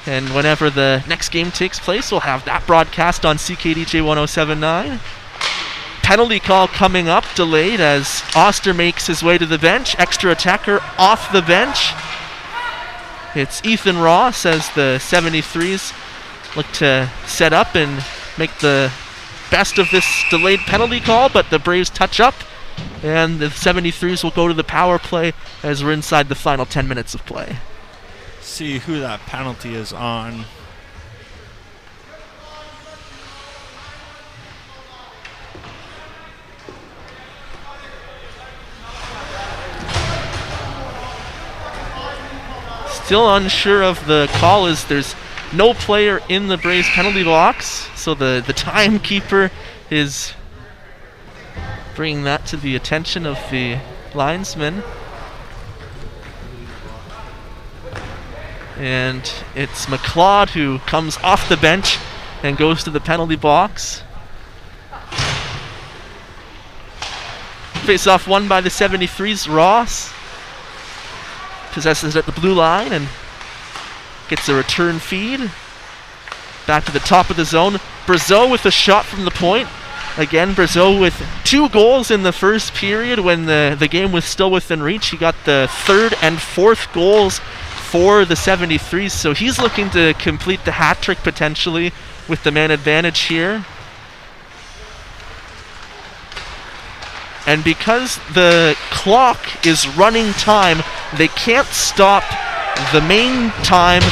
And whenever the next game takes place, we'll have that broadcast on CKDJ 1079. Penalty call coming up, delayed as Oster makes his way to the bench. Extra attacker off the bench. It's Ethan Ross as the 73's look to set up and make the best of this delayed penalty call, but the Braves touch up, and the 73's will go to the power play as we're inside the final 10 minutes of play. See who that penalty is on. Still unsure of the call as there's no player in the Braves penalty box, so the timekeeper is bringing that to the attention of the linesman. And it's McLeod who comes off the bench and goes to the penalty box. Face-off won by the 73's. Ross possesses at the blue line and gets a return feed. Back to the top of the zone. Brazeau with a shot from the point. Again, Brazeau with 2 goals in the first period when the game was still within reach. He got the 3rd and 4th goals for the 73's, so he's looking to complete the hat trick potentially with the man advantage here. And because the clock is running time, they can't stop the main time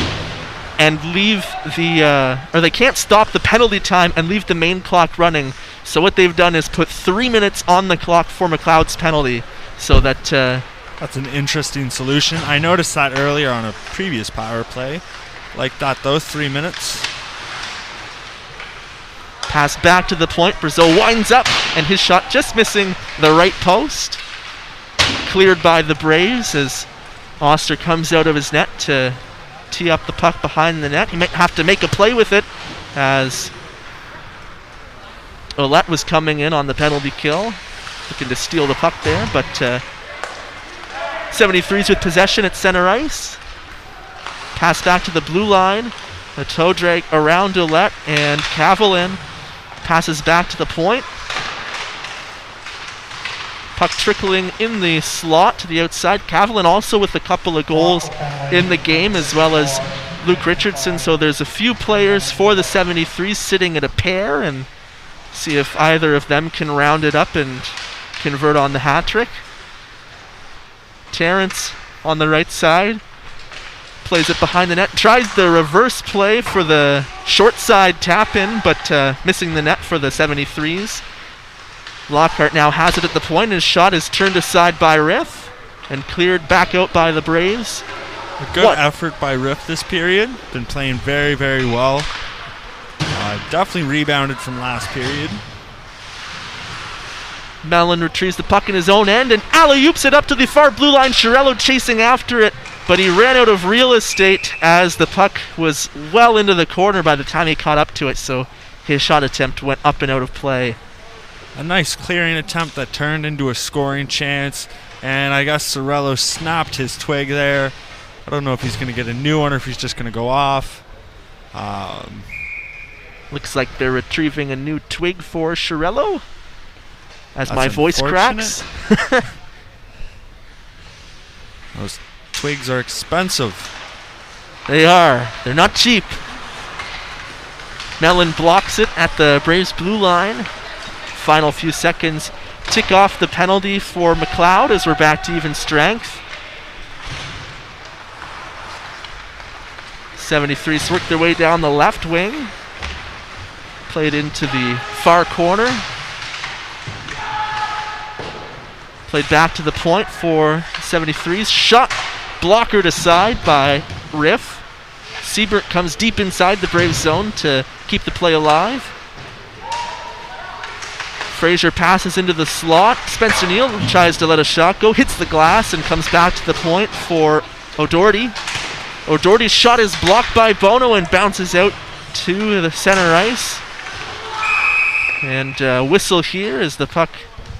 and leave they can't stop the penalty time and leave the main clock running. So what they've done is put 3 minutes on the clock for McLeod's penalty, so that That's an interesting solution. I noticed that earlier on a previous power play. Like that, though, 3 minutes. Pass back to the point. Brazeau winds up, and his shot just missing the right post. Cleared by the Braves as Oster comes out of his net to tee up the puck behind the net. He might have to make a play with it as Ouellette was coming in on the penalty kill, looking to steal the puck there, but 73's with possession at center ice. Pass back to the blue line. A toe drag around Ouellette, and Cavelin passes back to the point. Puck trickling in the slot to the outside. Cavelin also with a couple of goals in the game, as well as Luke Richardson. So there's a few players for the 73's sitting at a pair, and see if either of them can round it up and convert on the hat trick. Terrence on the right side plays it behind the net, tries the reverse play for the short side tap in, but missing the net for the 73's. Lockhart now has it at the point. His shot is turned aside by Riff and cleared back out by the Braves. A good effort by Riff this period. Been playing very, very well. Definitely rebounded from last period. Mellon retrieves the puck in his own end and alley-oops it up to the far blue line. Chiarello chasing after it, but he ran out of real estate as the puck was well into the corner by the time he caught up to it, so his shot attempt went up and out of play. A nice clearing attempt that turned into a scoring chance, and I guess Sorello snapped his twig there. I don't know if he's going to get a new one or if he's just going to go off. Looks like they're retrieving a new twig for Chiarello, as my voice cracks. Those twigs are expensive. They are. They're not cheap. Mellon blocks it at the Braves blue line. Final few seconds tick off the penalty for McLeod as we're back to even strength. 73's work their way down the left wing. Played into the far corner. Played back to the point for 73's. Shot blockered aside by Riff. Siebert comes deep inside the Braves zone to keep the play alive. Fraser passes into the slot. Spencer Neal tries to let a shot go, hits the glass, and comes back to the point for O'Doherty. O'Doherty's shot is blocked by Bono and bounces out to the center ice. And whistle here as the puck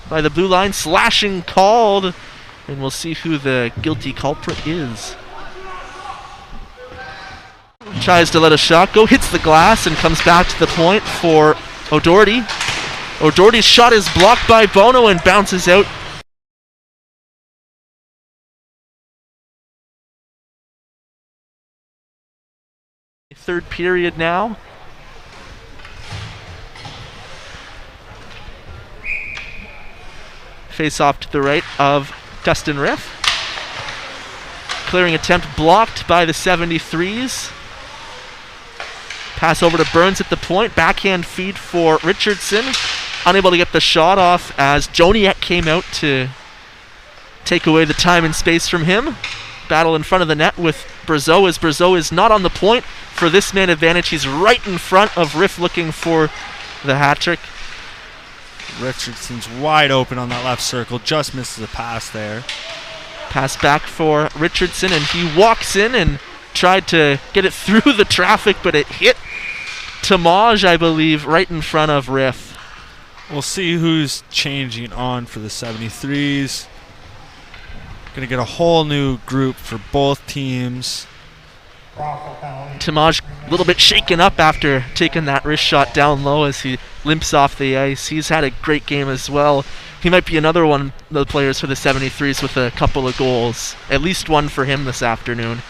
by the blue line, slashing called, and we'll see who the guilty culprit is. Tries to let a shot go, hits the glass, and comes back to the point for O'Doherty. O'Doherty's shot is blocked by Bono and bounces out. Third period now. Face off to the right of Dustin Riff. Clearing attempt blocked by the 73's. Pass over to Burns at the point. Backhand feed for Richardson. Unable to get the shot off as Joniak came out to take away the time and space from him. Battle in front of the net with Brazeau as Brazeau is not on the point for this man advantage. He's right in front of Riff looking for the hat trick. Richardson's wide open on that left circle, just misses a pass there. Pass back for Richardson, and he walks in and tried to get it through the traffic, but it hit Tamaj, I believe, right in front of Riff. We'll see who's changing on for the 73's. Gonna get a whole new group for both teams. Tamaj a little bit shaken up after taking that wrist shot down low as he limps off the ice. He's had a great game as well. He might be another one of the players for the 73's with a couple of goals. At least one for him this afternoon.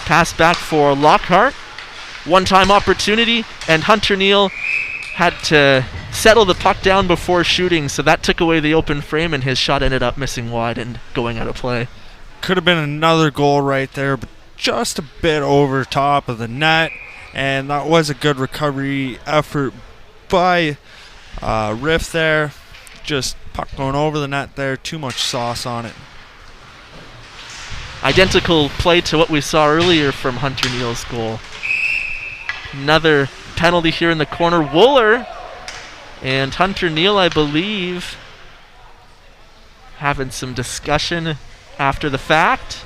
Pass back for Lockhart. One-time opportunity, and Hunter Neal had to settle the puck down before shooting, so that took away the open frame, and his shot ended up missing wide and going out of play. Could have been another goal right there, but just a bit over top of the net, and that was a good recovery effort by Riff there. Just Puck going over the net there. Too much sauce on it. Identical play to what we saw earlier from Hunter Neal's goal. Another penalty here in the corner. Wooler and Hunter Neal, I believe, having some discussion after the fact.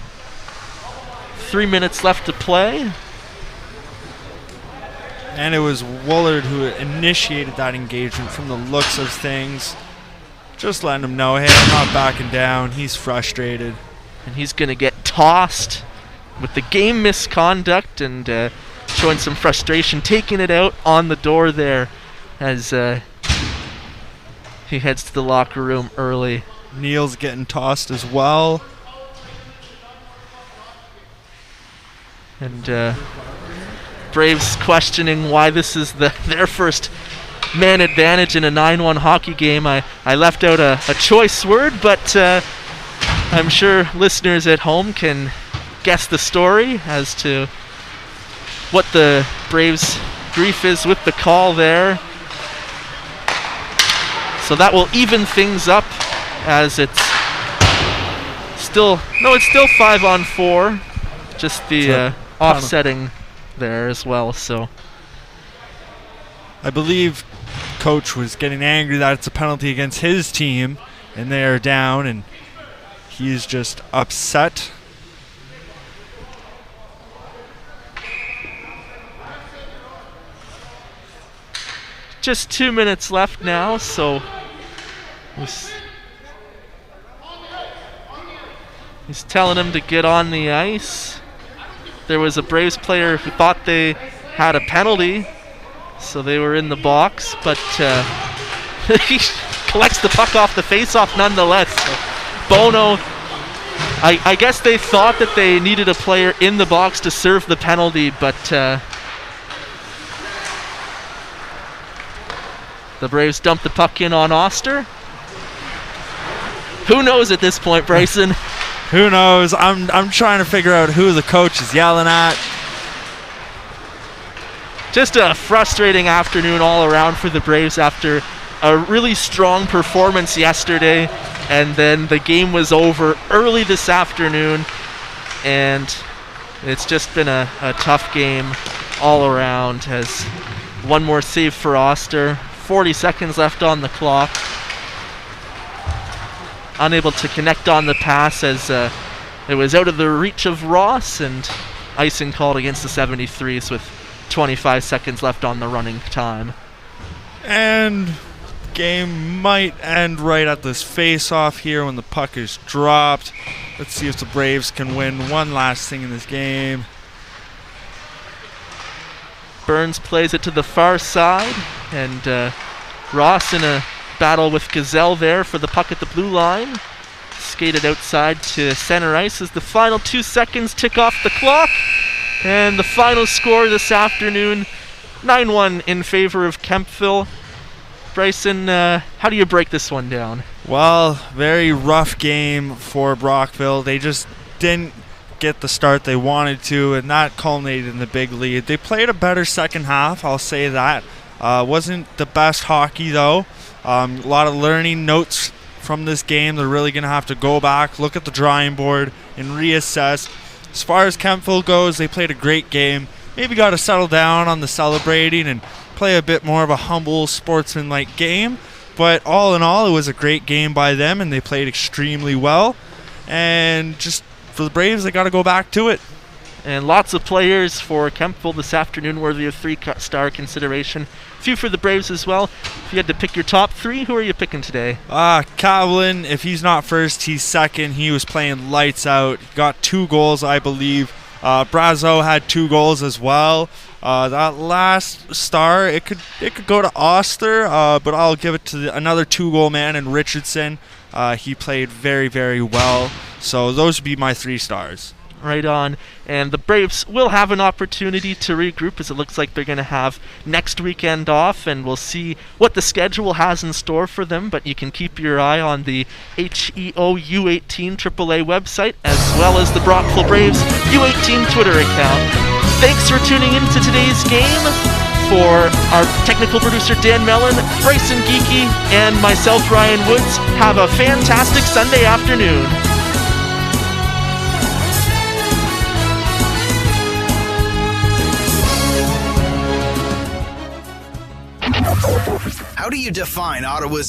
3 minutes left to play. And it was Woolard who initiated that engagement from the looks of things. Just letting him know, hey, I'm not backing down. He's frustrated. And he's going to get tossed with the game misconduct and showing some frustration, taking it out on the door there as he heads to the locker room early. Neal's getting tossed as well. And Braves questioning why this is their first man advantage in a 9-1 hockey game. I left out a choice word, but I'm sure listeners at home can guess the story as to what the Braves' grief is with the call there. So that will even things up as it's still 5-on-4. Just the offsetting there as well. So I believe coach was getting angry that it's a penalty against his team and they are down, and he's just upset. Just 2 minutes left now, so he's telling him to get on the ice. There was a Braves player who thought they had a penalty, so they were in the box, but he collects the puck off the faceoff nonetheless. So Bono, I guess they thought that they needed a player in the box to serve the penalty, but the Braves dumped the puck in on Oster. Who knows at this point, Bryson? Who knows? I'm trying to figure out who the coach is yelling at. Just a frustrating afternoon all around for the Braves after a really strong performance yesterday, and then the game was over early this afternoon, and it's just been a tough game all around. As one more save for Oster, 40 seconds left on the clock. Unable to connect on the pass as it was out of the reach of Ross, and icing called against the 73's with 25 seconds left on the running time. And game might end right at this face-off here when the puck is dropped. Let's see if the Braves can win one last thing in this game. Burns plays it to the far side, and Ross in a battle with Gazelle there for the puck at the blue line. Skated outside to center ice as the final 2 seconds tick off the clock. And the final score this afternoon, 9-1 in favor of Kemptville. Bryson, how do you break this one down? Well, very rough game for Brockville. They just didn't get the start they wanted to, and that culminated in the big lead. They played a better second half, I'll say that. Wasn't the best hockey, though. A lot of learning notes from this game. They're really going to have to go back, look at the drawing board, and reassess. As far as Kemptville goes, they played a great game. Maybe got to settle down on the celebrating and play a bit more of a humble, sportsman-like game. But all in all, it was a great game by them, and they played extremely well. And just for the Braves, they got to go back to it. And lots of players for Kemptville this afternoon worthy of 3-star consideration. A few for the Braves as well. If you had to pick your top 3, who are you picking today? Cavlin, if he's not first, he's second. He was playing lights out. Got 2 goals, I believe. Brazo had 2 goals as well. That last star, it could go to Oster, but I'll give it to another 2-goal man in Richardson. He played very, very well. So those would be my 3 stars. Right on. And the Braves will have an opportunity to regroup, as it looks like they're going to have next weekend off, and we'll see what the schedule has in store for them. But you can keep your eye on the HEO U18 AAA website, as well as the Brockville Braves U18 Twitter account. Thanks for tuning in to today's game. For our technical producer Dan Mellon, Bryson Geeky, and myself, Ryan Woods, have a fantastic Sunday afternoon. How do you define Ottawa's